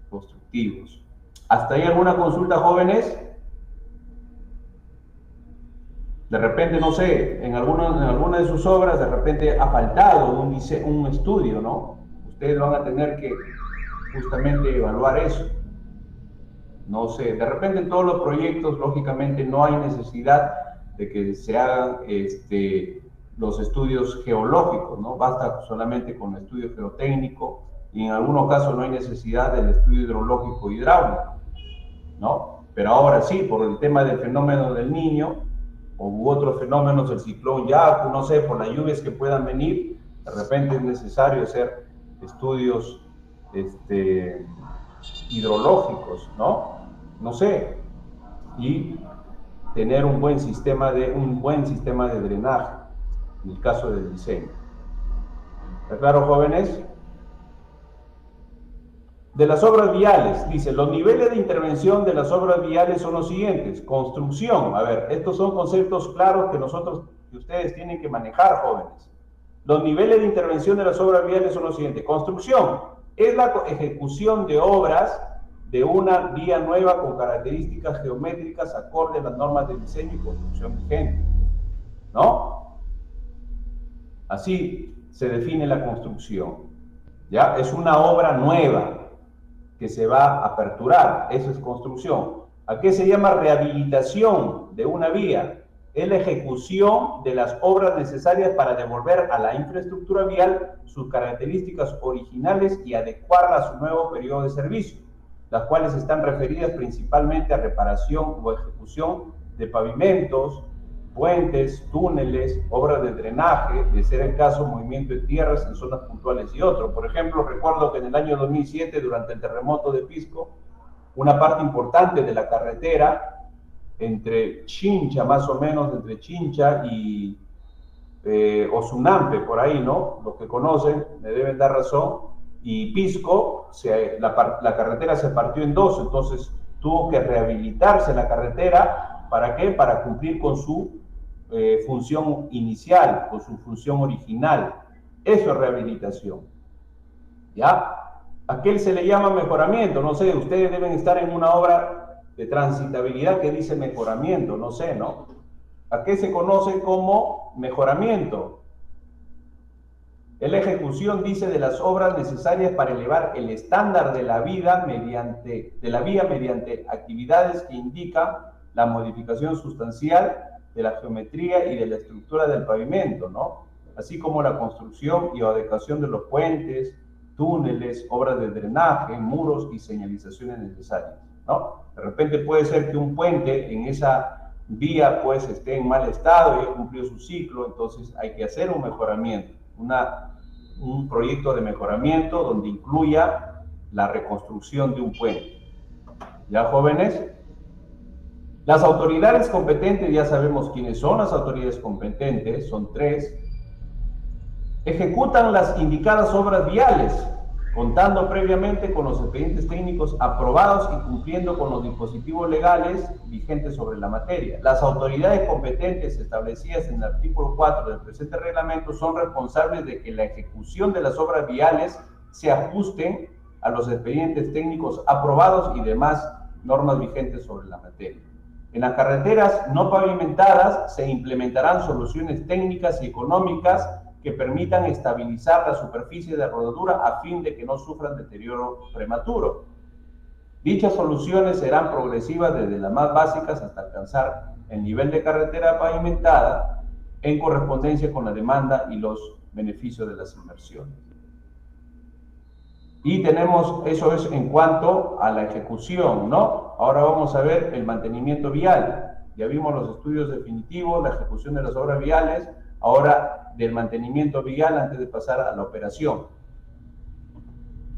constructivos. ¿Hasta ahí alguna consulta, jóvenes? De repente, no sé, en alguna de sus obras, de repente ha faltado un estudio, ¿no? Ustedes van a tener que justamente evaluar eso. No sé, de repente en todos los proyectos, lógicamente, no hay necesidad de que se hagan los estudios geológicos, ¿no? Basta solamente con el estudio geotécnico y en algunos casos no hay necesidad del estudio hidrológico e hidráulico, ¿no? Pero ahora sí, por el tema del fenómeno del Niño u otros fenómenos, el ciclón Yaku, no sé, por las lluvias que puedan venir, de repente es necesario hacer estudios hidrológicos, ¿no? No sé, y tener un buen sistema de drenaje, en el caso del diseño. ¿Está claro, jóvenes? De las obras viales, dice, los niveles de intervención de las obras viales son los siguientes. Construcción, a ver, estos son conceptos claros que ustedes tienen que manejar, jóvenes. Los niveles de intervención de las obras viales son los siguientes. Construcción es la ejecución de obras de una vía nueva con características geométricas acorde a las normas de diseño y construcción vigentes, ¿no? Así se define la construcción, ¿ya? Es una obra nueva que se va a aperturar, eso es construcción. ¿A qué se llama rehabilitación de una vía? Es la ejecución de las obras necesarias para devolver a la infraestructura vial sus características originales y adecuarla a su nuevo periodo de servicio, las cuales están referidas principalmente a reparación o ejecución de pavimentos, puentes, túneles, obras de drenaje, de ser el caso, movimiento de tierras en zonas puntuales y otros. Por ejemplo, recuerdo que en el año 2007, durante el terremoto de Pisco, una parte importante de la carretera entre Chincha, más o menos, entre Chincha y Osunampe, por ahí, ¿no? Los que conocen me deben dar razón, y Pisco, la carretera se partió en dos, entonces tuvo que rehabilitarse la carretera. ¿Para qué? Para cumplir con su función inicial, con su función original. Eso es rehabilitación, ¿ya? ¿A qué se le llama mejoramiento? No sé, ustedes deben estar en una obra de transitabilidad que dice mejoramiento, no sé, ¿no? ¿A qué se conoce como mejoramiento? Es la ejecución, dice, de las obras necesarias para elevar el estándar de la vía mediante actividades que indican la modificación sustancial de la geometría y de la estructura del pavimento, ¿no? Así como la construcción y adecuación de los puentes, túneles, obras de drenaje, muros y señalizaciones necesarias, ¿no? De repente puede ser que un puente en esa vía pues esté en mal estado y ya cumplió su ciclo, entonces hay que hacer un mejoramiento, un proyecto de mejoramiento donde incluya la reconstrucción de un puente. ¿Ya, jóvenes? Las autoridades competentes, ya sabemos quiénes son las autoridades competentes, son 3. Ejecutan las indicadas obras viales, contando previamente con los expedientes técnicos aprobados y cumpliendo con los dispositivos legales vigentes sobre la materia. Las autoridades competentes establecidas en el artículo 4 del presente reglamento son responsables de que la ejecución de las obras viales se ajusten a los expedientes técnicos aprobados y demás normas vigentes sobre la materia. En las carreteras no pavimentadas se implementarán soluciones técnicas y económicas que permitan estabilizar la superficie de rodadura a fin de que no sufran deterioro prematuro. Dichas soluciones serán progresivas desde las más básicas hasta alcanzar el nivel de carretera pavimentada en correspondencia con la demanda y los beneficios de las inversiones. Y tenemos, eso es en cuanto a la ejecución, ¿no? Ahora vamos a ver el mantenimiento vial. Ya vimos los estudios definitivos, la ejecución de las obras viales, ahora del mantenimiento vial antes de pasar a la operación.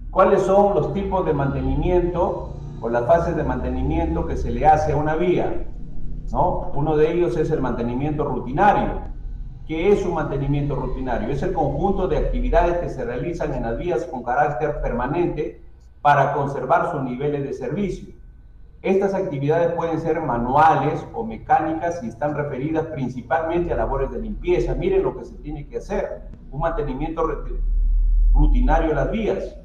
¿Cuáles son los tipos de mantenimiento o las fases de mantenimiento que se le hace a una vía? ¿No? Uno de ellos es el mantenimiento rutinario. ¿Qué es un mantenimiento rutinario? Es el conjunto de actividades que se realizan en las vías con carácter permanente para conservar sus niveles de servicio. Estas actividades pueden ser manuales o mecánicas y están referidas principalmente a labores de limpieza. Miren lo que se tiene que hacer, un mantenimiento rutinario de las vías,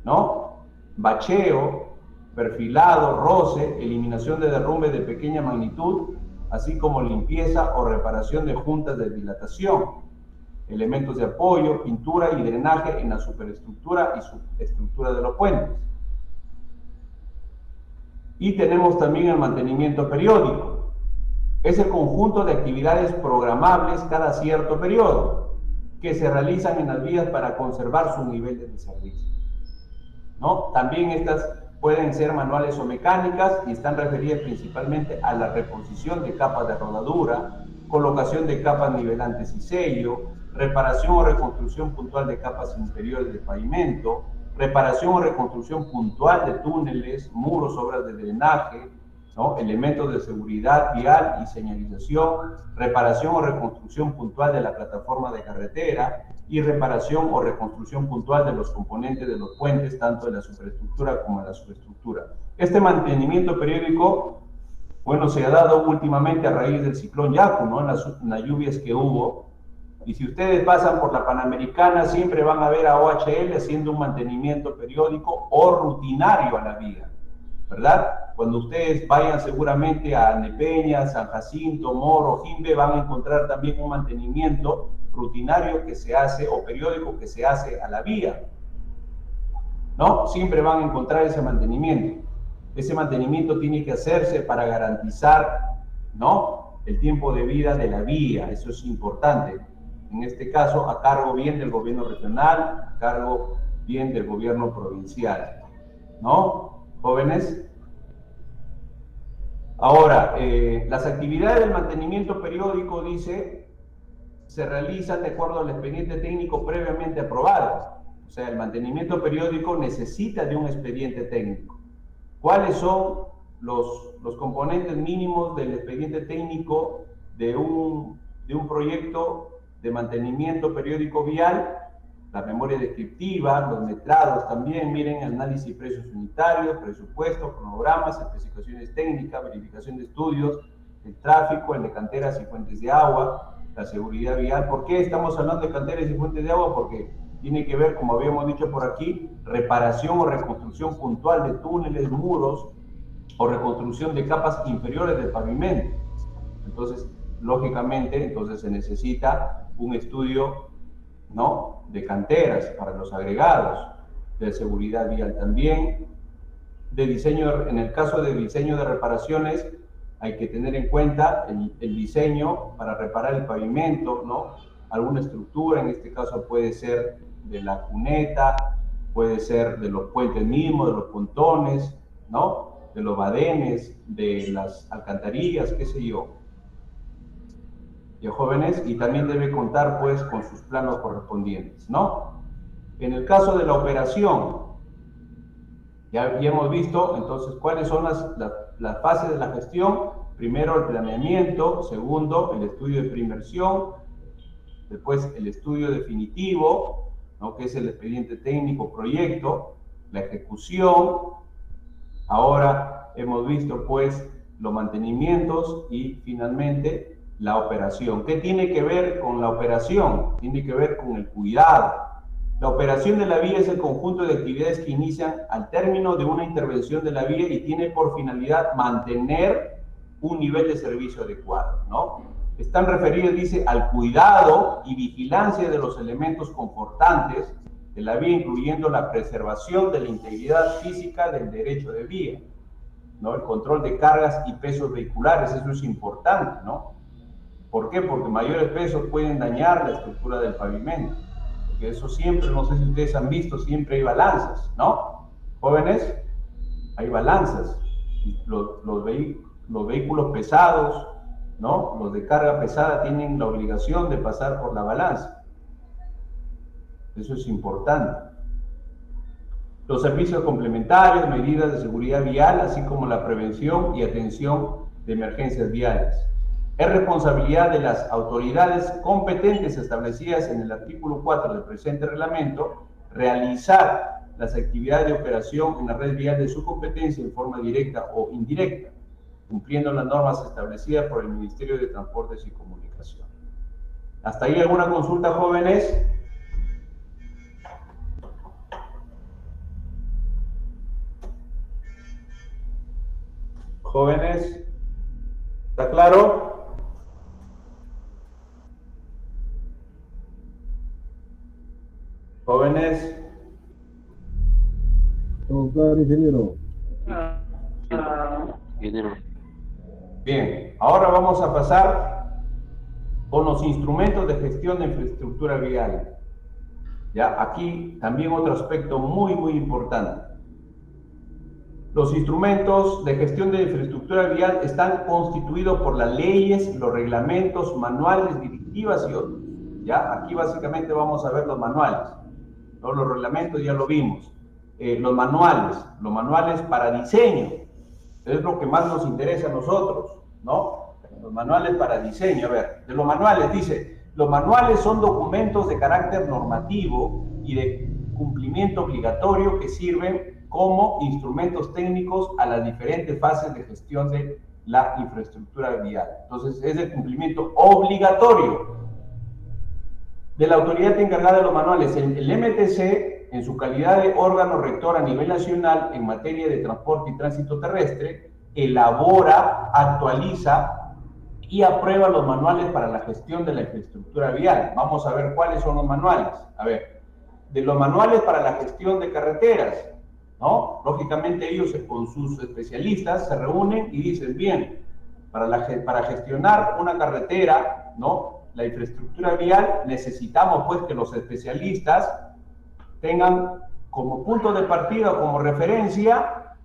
¿no? Bacheo, perfilado, roce, eliminación de derrumbes de pequeña magnitud, así como limpieza o reparación de juntas de dilatación, elementos de apoyo, pintura y drenaje en la superestructura y subestructura de los puentes. Y tenemos también el mantenimiento periódico. Es el conjunto de actividades programables cada cierto periodo que se realizan en las vías para conservar su nivel de servicio, ¿no? También estas pueden ser manuales o mecánicas y están referidas principalmente a la reposición de capas de rodadura, colocación de capas nivelantes y sello, reparación o reconstrucción puntual de capas interiores de pavimento, reparación o reconstrucción puntual de túneles, muros, obras de drenaje, ¿no? Elementos de seguridad vial y señalización, reparación o reconstrucción puntual de la plataforma de carretera y reparación o reconstrucción puntual de los componentes de los puentes, tanto de la superestructura como de la subestructura. Este mantenimiento periódico, bueno, se ha dado últimamente a raíz del ciclón Yaku, ¿no? En las lluvias que hubo. Y si ustedes pasan por la Panamericana, siempre van a ver a OHL haciendo un mantenimiento periódico o rutinario a la vía, ¿verdad? Cuando ustedes vayan seguramente a Nepeña, San Jacinto, Moro, Jimbe, van a encontrar también un mantenimiento rutinario que se hace o periódico que se hace a la vía, ¿no? Siempre van a encontrar ese mantenimiento. Ese mantenimiento tiene que hacerse para garantizar, ¿no?, el tiempo de vida de la vía. Eso es importante. En este caso, a cargo bien del gobierno regional, a cargo bien del gobierno provincial, ¿no, jóvenes? Ahora, las actividades del mantenimiento periódico, dice, se realizan de acuerdo al expediente técnico previamente aprobado. O sea, el mantenimiento periódico necesita de un expediente técnico. ¿Cuáles son los componentes mínimos del expediente técnico de un proyecto de mantenimiento periódico vial? La memoria descriptiva, los metrados también, miren, análisis de precios unitarios, presupuestos, cronogramas, especificaciones técnicas, verificación de estudios, el tráfico, el de canteras y fuentes de agua, la seguridad vial. ¿Por qué estamos hablando de canteras y fuentes de agua? Porque tiene que ver, como habíamos dicho por aquí, reparación o reconstrucción puntual de túneles, muros, o reconstrucción de capas inferiores del pavimento. Entonces, lógicamente, entonces se necesita un estudio, ¿no?, de canteras para los agregados, de seguridad vial también, de diseño. En el caso de diseño de reparaciones, hay que tener en cuenta el diseño para reparar el pavimento, ¿no? Alguna estructura, en este caso puede ser de la cuneta, puede ser de los puentes mismos, de los pontones, ¿no?, de los badenes, de las alcantarillas, qué sé yo. Y jóvenes, y también debe contar pues con sus planos correspondientes, ¿no? En el caso de la operación, Ya hemos visto entonces cuáles son las fases de la gestión. Primero el planeamiento, segundo el estudio de preinversión, después el estudio definitivo, ¿no? Que es el expediente técnico proyecto, la ejecución. Ahora hemos visto pues los mantenimientos y finalmente la operación. ¿Qué tiene que ver con la operación? Tiene que ver con el cuidado. La operación de la vía es el conjunto de actividades que inician al término de una intervención de la vía y tiene por finalidad mantener un nivel de servicio adecuado, ¿no? Están referidos, dice, al cuidado y vigilancia de los elementos confortantes de la vía, incluyendo la preservación de la integridad física del derecho de vía, ¿no? El control de cargas y pesos vehiculares, eso es importante, ¿no? ¿Por qué? Porque mayores pesos pueden dañar la estructura del pavimento. Porque eso siempre, no sé si ustedes han visto, siempre hay balanzas, ¿no? Jóvenes, hay balanzas. Los vehículos pesados, ¿no? Los de carga pesada tienen la obligación de pasar por la balanza. Eso es importante. Los servicios complementarios, medidas de seguridad vial, así como la prevención y atención de emergencias viales. Es responsabilidad de las autoridades competentes establecidas en el artículo 4 del presente reglamento realizar las actividades de operación en la red vial de su competencia en forma directa o indirecta, cumpliendo las normas establecidas por el Ministerio de Transportes y Comunicación. ¿Hasta ahí alguna consulta, jóvenes? Jóvenes, ¿está claro? Jóvenes. Todo claro, ingeniero. Ingeniero. Bien, ahora vamos a pasar con los instrumentos de gestión de infraestructura vial. Ya, aquí también otro aspecto muy importante. Los instrumentos de gestión de infraestructura vial están constituidos por las leyes, los reglamentos, manuales, directivas y otros. Ya, aquí básicamente vamos a ver los manuales. ¿No? Los reglamentos ya lo vimos. Los manuales para diseño. Es lo que más nos interesa a nosotros, ¿no? Los manuales para diseño. A ver, de los manuales dice, los manuales son documentos de carácter normativo y de cumplimiento obligatorio que sirven como instrumentos técnicos a las diferentes fases de gestión de la infraestructura vial. Entonces, es el cumplimiento obligatorio de la autoridad encargada de los manuales. El MTC, en su calidad de órgano rector a nivel nacional en materia de transporte y tránsito terrestre, elabora, actualiza y aprueba los manuales para la gestión de la infraestructura vial. Vamos a ver cuáles son los manuales. A ver, de los manuales para la gestión de carreteras, ¿no? Lógicamente ellos con sus especialistas se reúnen y dicen, bien, para gestionar una carretera, ¿no? La infraestructura vial, necesitamos pues que los especialistas tengan como punto de partida o como referencia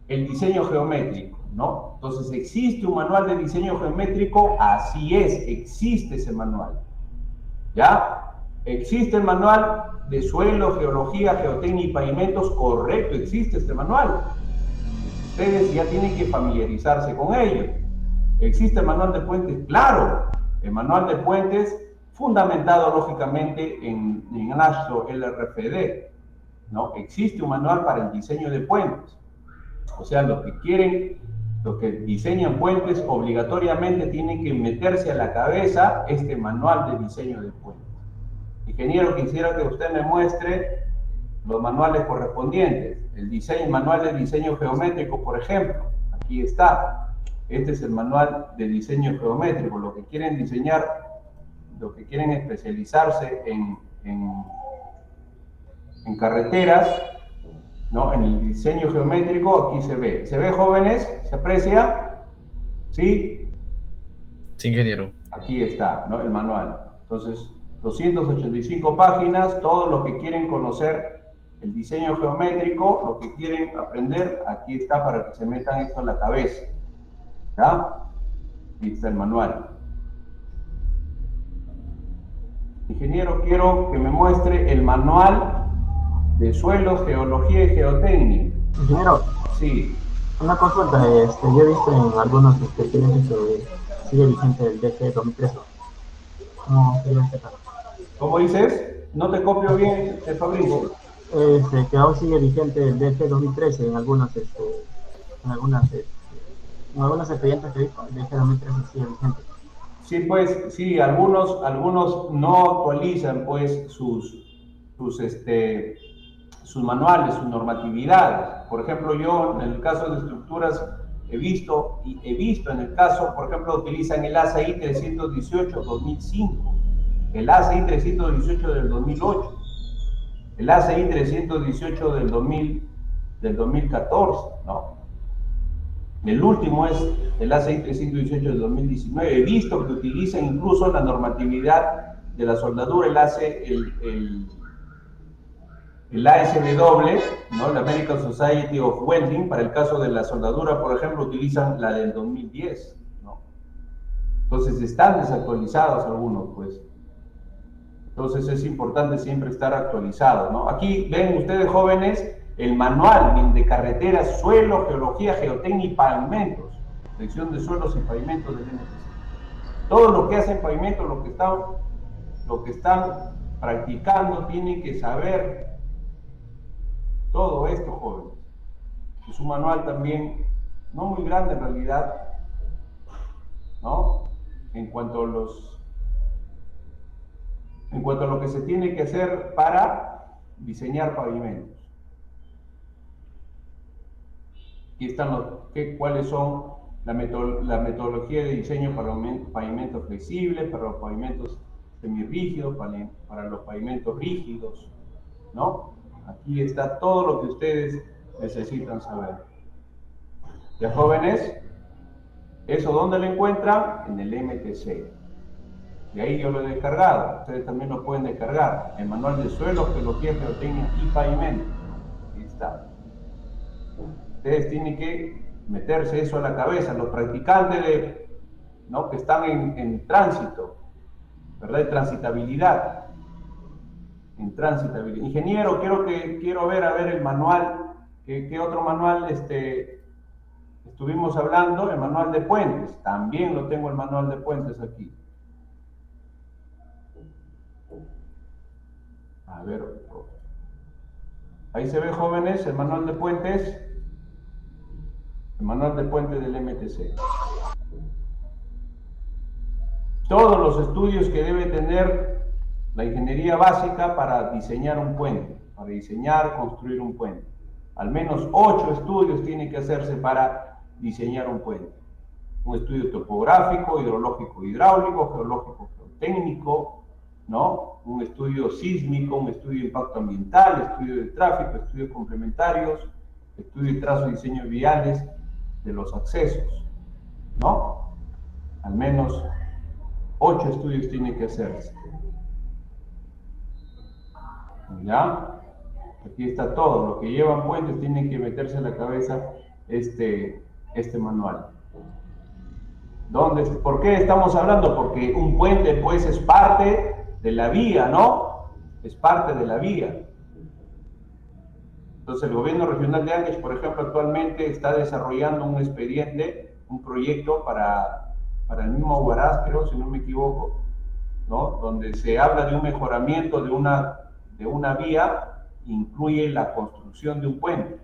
el diseño geométrico, ¿no? Entonces, ¿existe un manual de diseño geométrico? Así es, existe ese manual, ¿ya? ¿Existe el manual de suelo, geología, geotecnia y pavimentos? Correcto, existe este manual. Ustedes ya tienen que familiarizarse con ello. ¿Existe el manual de puentes? Claro, el manual de puentes fundamentado lógicamente en AASHTO LRFD, ¿no? Existe un manual para el diseño de puentes. O sea, los que diseñan puentes obligatoriamente tienen que meterse a la cabeza este manual de diseño de puentes. Ingeniero, quisiera que usted me muestre los manuales correspondientes. El manual de diseño geométrico, por ejemplo, aquí está. Este es el manual de diseño geométrico. Los que quieren diseñar, los que quieren especializarse en carreteras, ¿no? En el diseño geométrico, aquí se ve. ¿Se ve, jóvenes? ¿Se aprecia? ¿Sí? Sí, ingeniero. Aquí está, ¿no? El manual. Entonces, 285 páginas, todos los que quieren conocer el diseño geométrico, los que quieren aprender, aquí está para que se metan esto en la cabeza. ¿Ya? Aquí está el manual. Ingeniero, quiero que me muestre el manual de suelos, geología y geotécnica. Ingeniero, Sí. una consulta, yo he visto en algunos expedientes que sigue vigente el DG 2013. ¿Cómo sería este caso? ¿Cómo dices? No te copio bien, Fabricio. Que aún sigue vigente el DG 2013 en algunos, en algunos expedientes que he visto, el DG 2013 sigue vigente. Sí, pues, sí, algunos no actualizan, pues, sus manuales, sus normatividades. Por ejemplo, yo, en el caso de estructuras, he visto en el caso, por ejemplo, utilizan el ASAI 318-2005, el ASAI 318 del 2008, el ASAI 318 del 2014, ¿no? El último es el ASAI 318 del 2019. He visto que utilizan incluso la normatividad de la soldadura, el ASW, ¿no? La American Society of Welding, para el caso de la soldadura, por ejemplo, utilizan la del 2010, ¿no? Entonces están desactualizados algunos, pues. Entonces es importante siempre estar actualizado, ¿no? Aquí ven ustedes, jóvenes, el manual de carreteras, suelo, geología, geotécnica y pavimentos, sección de suelos y pavimentos del NTC. Todo lo que hacen pavimentos, lo que están practicando, tienen que saber todo esto, jóvenes. Es un manual también, no muy grande en realidad, ¿no? En cuanto a lo que se tiene que hacer para diseñar pavimentos. Aquí están cuáles son la metodología de diseño para pavimentos flexibles, para los pavimentos semirrígidos, para los pavimentos rígidos, ¿no? Aquí está todo lo que ustedes necesitan saber. ¿Ya, jóvenes? ¿Eso dónde lo encuentran? En el MTC. De ahí yo lo he descargado. Ustedes también lo pueden descargar. El manual de suelo, geología, geotécnica y pavimento. Ahí está. Ustedes tienen que meterse eso a la cabeza. Los practicantes ¿no? que están en tránsito, ¿verdad? En transitabilidad. En transitabilidad. Ingeniero, quiero ver el manual. ¿Qué otro manual estuvimos hablando? El manual de puentes. También lo tengo el manual de puentes aquí. A ver. Ahí se ve, jóvenes, el manual de puentes. El manual de puentes del MTC. Todos los estudios que debe tener la ingeniería básica para diseñar un puente, para diseñar, construir un puente. Al menos 8 estudios tienen que hacerse para diseñar un puente. Un estudio topográfico, hidrológico, hidráulico, geológico, geotécnico, ¿no? Un estudio sísmico, un estudio de impacto ambiental, estudio de tráfico, estudios complementarios, estudio de trazo y diseño viales de los accesos, ¿no? Al menos 8 estudios tienen que hacerse. ¿Ya? Aquí está todo. Los que llevan puentes tienen que meterse en la cabeza este manual. ¿Por qué estamos hablando? Porque un puente, pues, es parte de la vía, ¿no? Es parte de la vía. Entonces, el gobierno regional de Ancash, por ejemplo, actualmente está desarrollando un expediente, un proyecto para el mismo Huaraz, creo, si no me equivoco, ¿no? Donde se habla de un mejoramiento de una vía, incluye la construcción de un puente.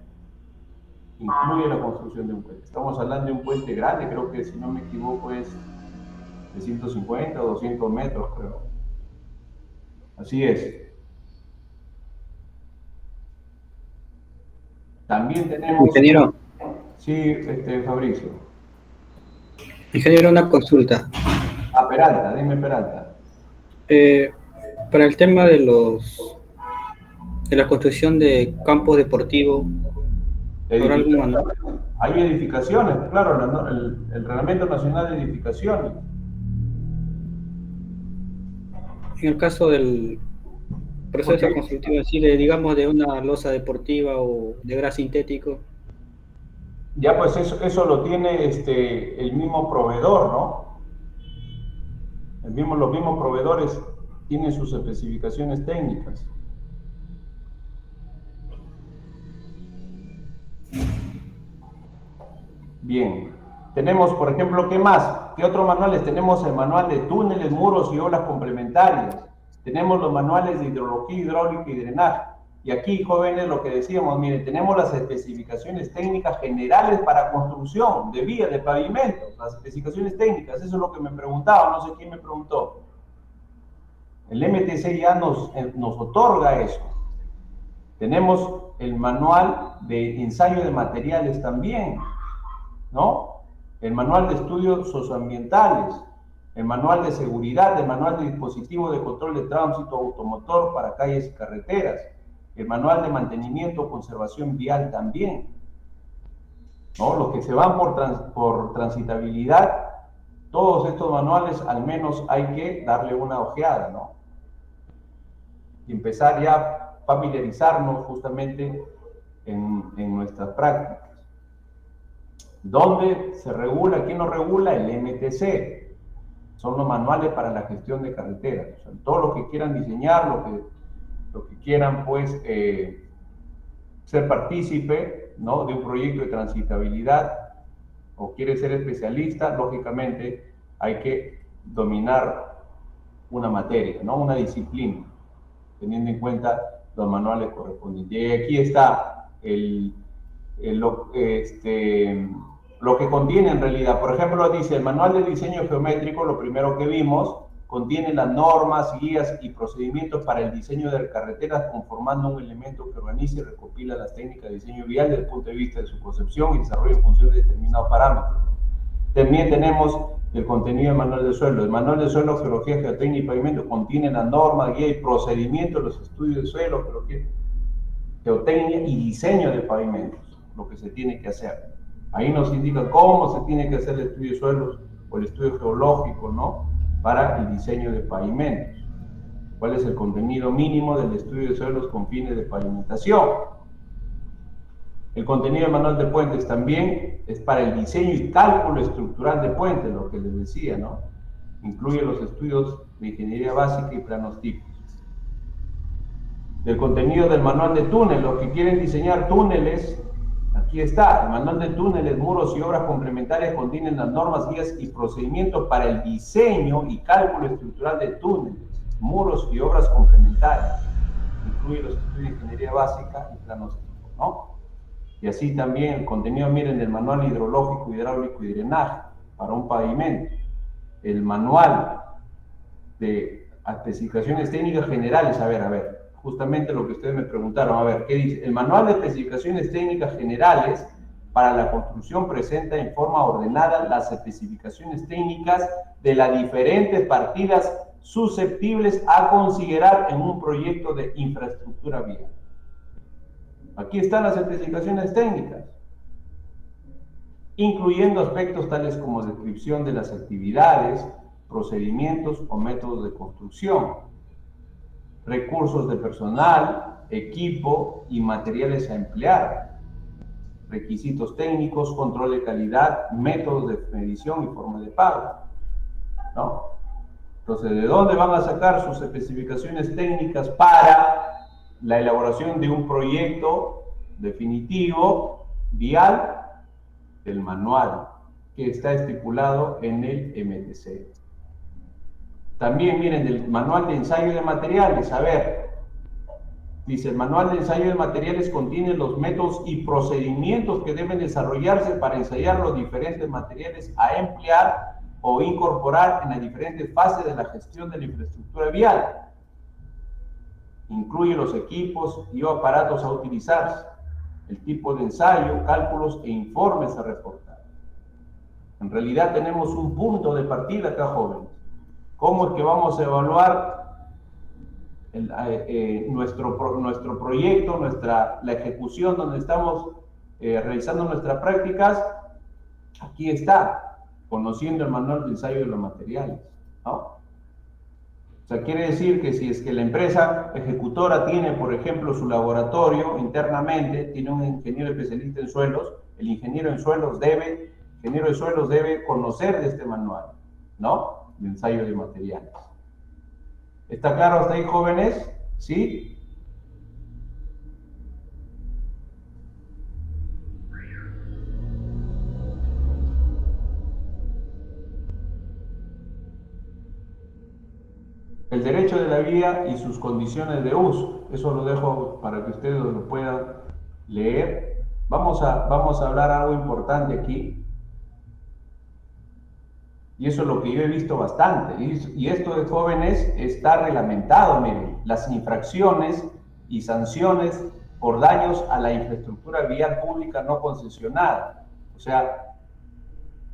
Estamos hablando de un puente grande, creo que, si no me equivoco, es de 150 o 200 metros, creo. Así es. También tenemos... Ingeniero. Sí, Fabricio. Ingeniero, una consulta. Peralta, dime, Peralta. Para el tema de la construcción de campos deportivos, ¿habrá algún manual? Hay edificaciones, claro, el Reglamento Nacional de Edificaciones. En el caso del proceso constructivo, así digamos, de una losa deportiva o de gras sintético. Ya, pues eso lo tiene el mismo proveedor, ¿no? Los mismos proveedores tienen sus especificaciones técnicas. Bien. Tenemos, por ejemplo, ¿qué más? ¿Qué otros manuales? Tenemos el manual de túneles, muros y obras complementarias. Tenemos los manuales de hidrología, hidráulica y drenaje. Y aquí, jóvenes, lo que decíamos, miren, tenemos las especificaciones técnicas generales para construcción de vías, de pavimentos, las especificaciones técnicas, eso es lo que me preguntaba, no sé quién me preguntó. El MTC ya nos otorga eso. Tenemos el manual de ensayo de materiales también, ¿no? El manual de estudios socioambientales, el manual de seguridad, el manual de dispositivo de control de tránsito automotor para calles y carreteras, el manual de mantenimiento o conservación vial también, ¿no? Los que se van por transitabilidad, todos estos manuales al menos hay que darle una ojeada, ¿no? Y empezar ya a familiarizarnos justamente en nuestras prácticas. ¿Dónde se regula? ¿Quién lo regula? El MTC. Son los manuales para la gestión de carreteras. O sea, todos los que quieran diseñar, los que quieran pues ser partícipe, ¿no?, de un proyecto de transitabilidad o quiere ser especialista, lógicamente hay que dominar una materia, ¿no?, una disciplina, teniendo en cuenta los manuales correspondientes. Y aquí está lo que contiene en realidad. Por ejemplo, dice el manual de diseño geométrico, lo primero que vimos, contiene las normas, guías y procedimientos para el diseño de carreteras, conformando un elemento que organiza y recopila las técnicas de diseño vial desde el punto de vista de su concepción y desarrollo en función de determinados parámetros. También tenemos el contenido del manual de suelo. El manual de suelo, geología, geotecnia y pavimento contiene las normas, guía y procedimientos, los estudios de suelo, geología, geotecnia y diseño de pavimentos, lo que se tiene que hacer. Ahí nos indica cómo se tiene que hacer el estudio de suelos o el estudio geológico, ¿no?, para el diseño de pavimentos. ¿Cuál es el contenido mínimo del estudio de suelos con fines de pavimentación? El contenido del manual de puentes también es para el diseño y cálculo estructural de puentes, lo que les decía, ¿no? Incluye los estudios de ingeniería básica y planos típicos. Del contenido del manual de túnel, los que quieren diseñar túneles, aquí está, el manual de túneles, muros y obras complementarias contienen las normas, guías y procedimientos para el diseño y cálculo estructural de túneles, muros y obras complementarias. Incluye los estudios de ingeniería básica y planos típicos, ¿no? Y así también el contenido, miren, del manual hidrológico, hidráulico y drenaje para un pavimento. El manual de especificaciones técnicas generales, a ver, justamente lo que ustedes me preguntaron, a ver, ¿qué dice? El manual de especificaciones técnicas generales para la construcción presenta en forma ordenada las especificaciones técnicas de las diferentes partidas susceptibles a considerar en un proyecto de infraestructura vial. Aquí están las especificaciones técnicas, incluyendo aspectos tales como descripción de las actividades, procedimientos o métodos de construcción, recursos de personal, equipo y materiales a emplear, requisitos técnicos, control de calidad, métodos de medición y forma de pago, ¿no? Entonces, ¿de dónde van a sacar sus especificaciones técnicas para la elaboración de un proyecto definitivo vial? Del manual que está estipulado en el MTC. También miren, el manual de ensayo de materiales, a ver, dice el manual de ensayo de materiales contiene los métodos y procedimientos que deben desarrollarse para ensayar los diferentes materiales a emplear o incorporar en las diferentes fases de la gestión de la infraestructura vial. Incluye los equipos y aparatos a utilizarse, el tipo de ensayo, cálculos e informes a reportar. En realidad tenemos un punto de partida acá, jóvenes. ¿Cómo es que vamos a evaluar nuestro proyecto, la ejecución donde estamos realizando nuestras prácticas? Aquí está, conociendo el manual de ensayo de los materiales, ¿no? O sea, quiere decir que si es que la empresa ejecutora tiene, por ejemplo, su laboratorio internamente, tiene un ingeniero especialista en suelos, el ingeniero de suelos debe conocer de este manual, ¿no?, de ensayo de materiales. ¿Está claro hasta ahí, jóvenes? ¿Sí? El derecho de la vía y sus condiciones de uso. Eso lo dejo para que ustedes lo puedan leer. Vamos a hablar algo importante aquí. Y eso es lo que yo he visto bastante. Y esto de jóvenes está reglamentado, miren. Las infracciones y sanciones por daños a la infraestructura vial pública no concesionada. O sea,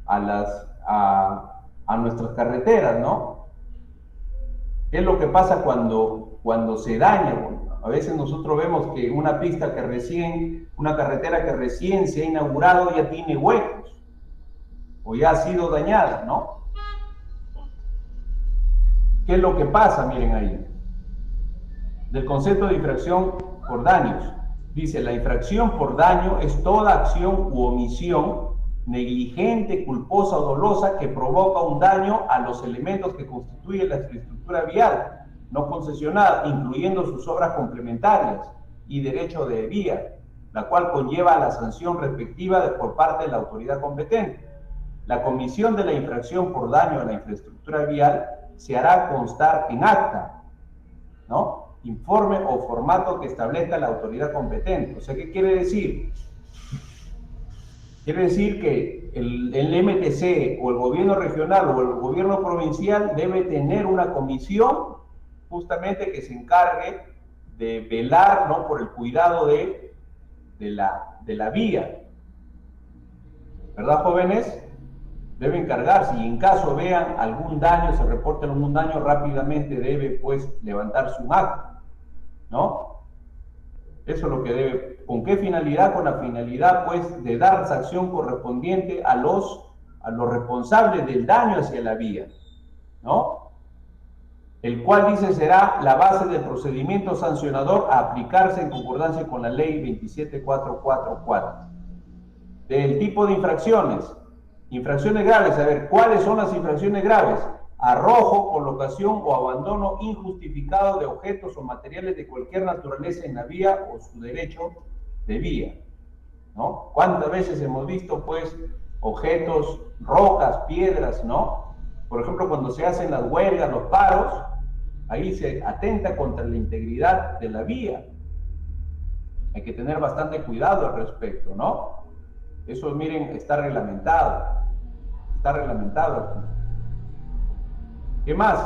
a nuestras carreteras, ¿no? ¿Qué es lo que pasa cuando se daña? Bueno, a veces nosotros vemos que una carretera que recién se ha inaugurado ya tiene huecos o ya ha sido dañada, ¿no? ¿Qué es lo que pasa? Miren ahí. Del concepto de infracción por daños. Dice, la infracción por daño es toda acción u omisión negligente, culposa o dolosa que provoca un daño a los elementos que constituyen la infraestructura vial no concesionada, incluyendo sus obras complementarias y derecho de vía, la cual conlleva la sanción respectiva por parte de la autoridad competente. La comisión de la infracción por daño a la infraestructura vial se hará constar en acta, ¿no? Informe o formato que establezca la autoridad competente. O sea, ¿qué quiere decir? Quiere decir que el MTC o el gobierno regional o el gobierno provincial debe tener una comisión justamente que se encargue de velar, ¿no?, por el cuidado de la vía. ¿Verdad, jóvenes? Debe encargarse y en caso vean algún daño, se reporte algún daño, rápidamente debe pues levantarse un acta, ¿no? Eso es lo que debe. ¿Con qué finalidad? Con la finalidad pues de dar sanción correspondiente a los responsables del daño hacia la vía, ¿no? El cual dice será la base del procedimiento sancionador a aplicarse en concordancia con la ley 27444. Del tipo de infracciones. Infracciones graves, a ver, ¿cuáles son las infracciones graves? Arrojo, colocación o abandono injustificado de objetos o materiales de cualquier naturaleza en la vía o su derecho de vía, ¿no? ¿Cuántas veces hemos visto, pues, objetos, rocas, piedras, ¿no? Por ejemplo, cuando se hacen las huelgas, los paros, ahí se atenta contra la integridad de la vía. Hay que tener bastante cuidado al respecto, ¿no? Eso, miren, está reglamentado. Está reglamentado aquí. ¿Qué más?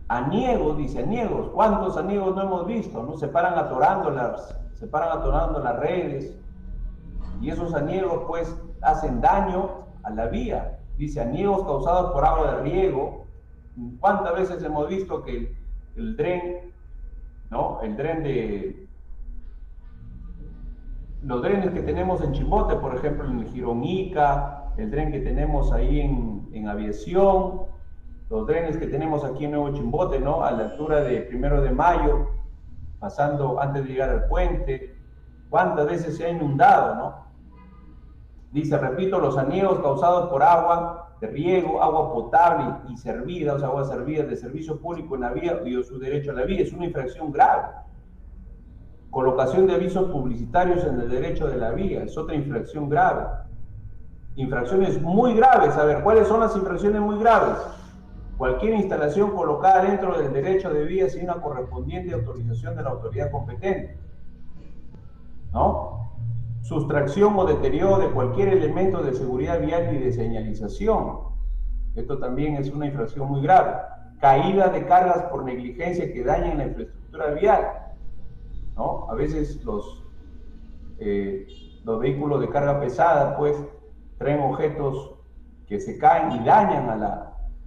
Aniegos, dice aniegos. ¿Cuántos aniegos no hemos visto? ¿No? Se paran atorando las redes. Y esos aniegos, pues, hacen daño a la vía. Dice aniegos causados por agua de riego. ¿Cuántas veces hemos visto que el dren, ¿no? El dren de... Los drenes que tenemos en Chimbote, por ejemplo, en el Gironica, el dren que tenemos ahí en Aviación, los drenes que tenemos aquí en Nuevo Chimbote, ¿no? A la altura de 1 de Mayo, pasando antes de llegar al puente. ¿Cuántas veces se ha inundado, no? Dice, repito, los aniegos causados por agua de riego, agua potable y servida, o sea, agua servida de servicio público en la vía y su derecho a la vía, es una infracción grave. Colocación de avisos publicitarios en el derecho de la vía, es otra infracción grave. Infracciones muy graves, a ver, ¿cuáles son las infracciones muy graves? Cualquier instalación colocada dentro del derecho de vía sin una correspondiente autorización de la autoridad competente, ¿no? Sustracción o deterioro de cualquier elemento de seguridad vial y de señalización. Esto también es una infracción muy grave. Caída de cargas por negligencia que dañen la infraestructura vial, ¿no? A veces los vehículos de carga pesada, pues, traen objetos que se caen y dañan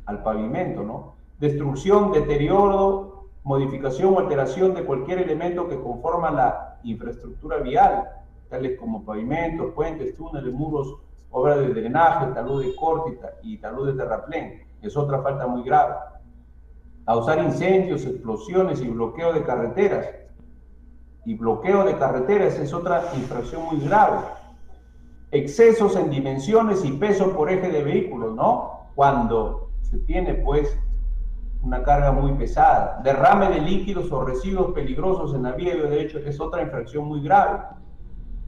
al pavimento, ¿no? Destrucción, deterioro, modificación o alteración de cualquier elemento que conforma la infraestructura vial, tales como pavimentos, puentes, túneles, muros, obras de drenaje, talud de corte y talud de terraplén. Es otra falta muy grave. Causar incendios, explosiones y bloqueo de carreteras. Y bloqueo de carreteras es otra infracción muy grave. Excesos en dimensiones y peso por eje de vehículos, ¿no? Cuando se tiene, pues, una carga muy pesada. Derrame de líquidos o residuos peligrosos en la vía, de hecho, es otra infracción muy grave.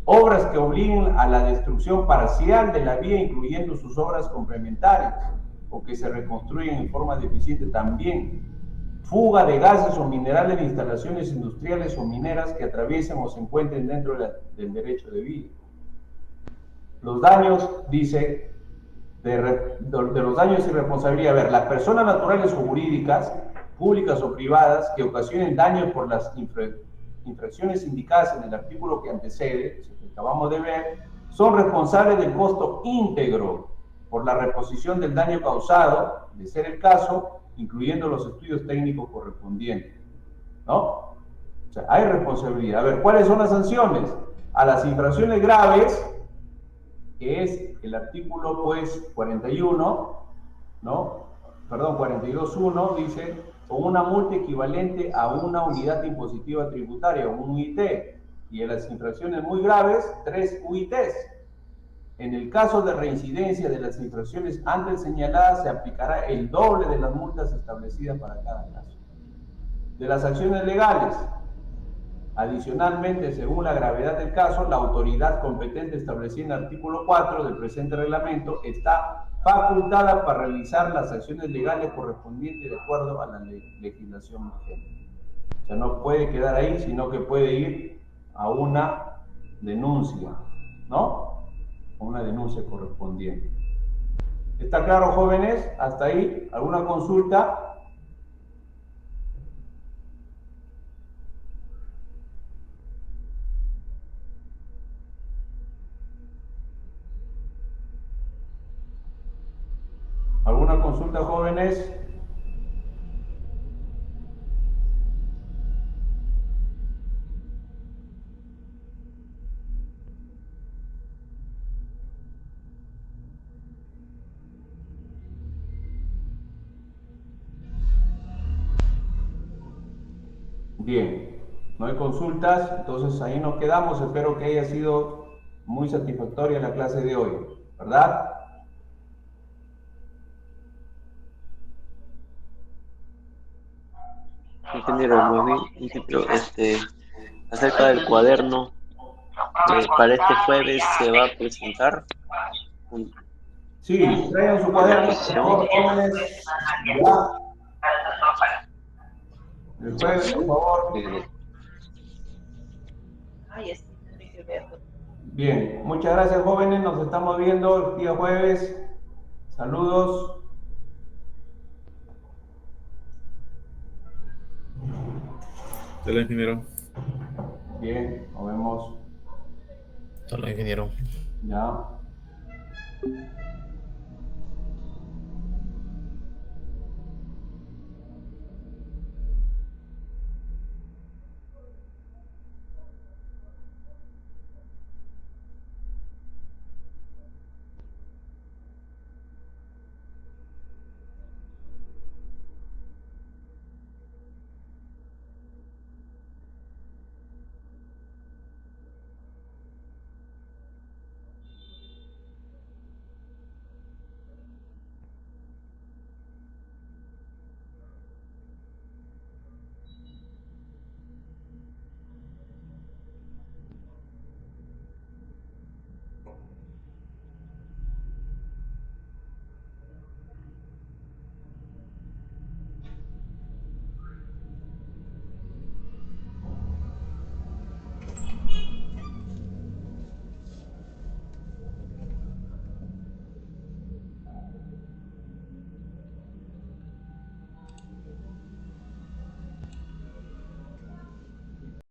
Obras que obliguen a la destrucción parcial de la vía, incluyendo sus obras complementarias, o que se reconstruyen en forma deficiente también. fuga de gases o minerales de instalaciones industriales o mineras que atraviesen o se encuentren dentro del derecho de vida. Los daños, dice, de los daños y responsabilidad. A ver, las personas naturales o jurídicas, públicas o privadas, que ocasionen daños por las infracciones indicadas en el artículo que antecede, que acabamos de ver, son responsables del costo íntegro por la reposición del daño causado, de ser el caso, incluyendo los estudios técnicos correspondientes, ¿no? O sea, hay responsabilidad. A ver, ¿cuáles son las sanciones? A las infracciones graves, que es el artículo, pues, 41, ¿no? Perdón, 42.1, dice, con una multa equivalente a una unidad impositiva tributaria, un UIT, y en las infracciones muy graves, 3 UITs. En el caso de reincidencia de las infracciones antes señaladas, se aplicará el doble de las multas establecidas para cada caso. De las acciones legales, adicionalmente, según la gravedad del caso, la autoridad competente establecida en el artículo 4 del presente reglamento está facultada para realizar las acciones legales correspondientes de acuerdo a la legislación vigente. O sea, no puede quedar ahí, sino que puede ir a una denuncia, ¿no? Una denuncia correspondiente. ¿Está claro, jóvenes? ¿Hasta ahí? ¿Alguna consulta? ¿Alguna consulta, jóvenes? Bien, no hay consultas, entonces ahí nos quedamos. Espero que haya sido muy satisfactoria la clase de hoy, ¿verdad? Ingeniero, muy bien. Ingeniero, acerca del cuaderno, para este jueves se va a presentar un- Sí, traigan su una cuaderno, por exposición. favor, jóvenes. Ya. El jueves, por favor. Bien, muchas gracias, jóvenes. Nos estamos viendo el día jueves. Saludos. Hola, ingeniero. Bien, nos vemos. Hola, ingeniero. Ya.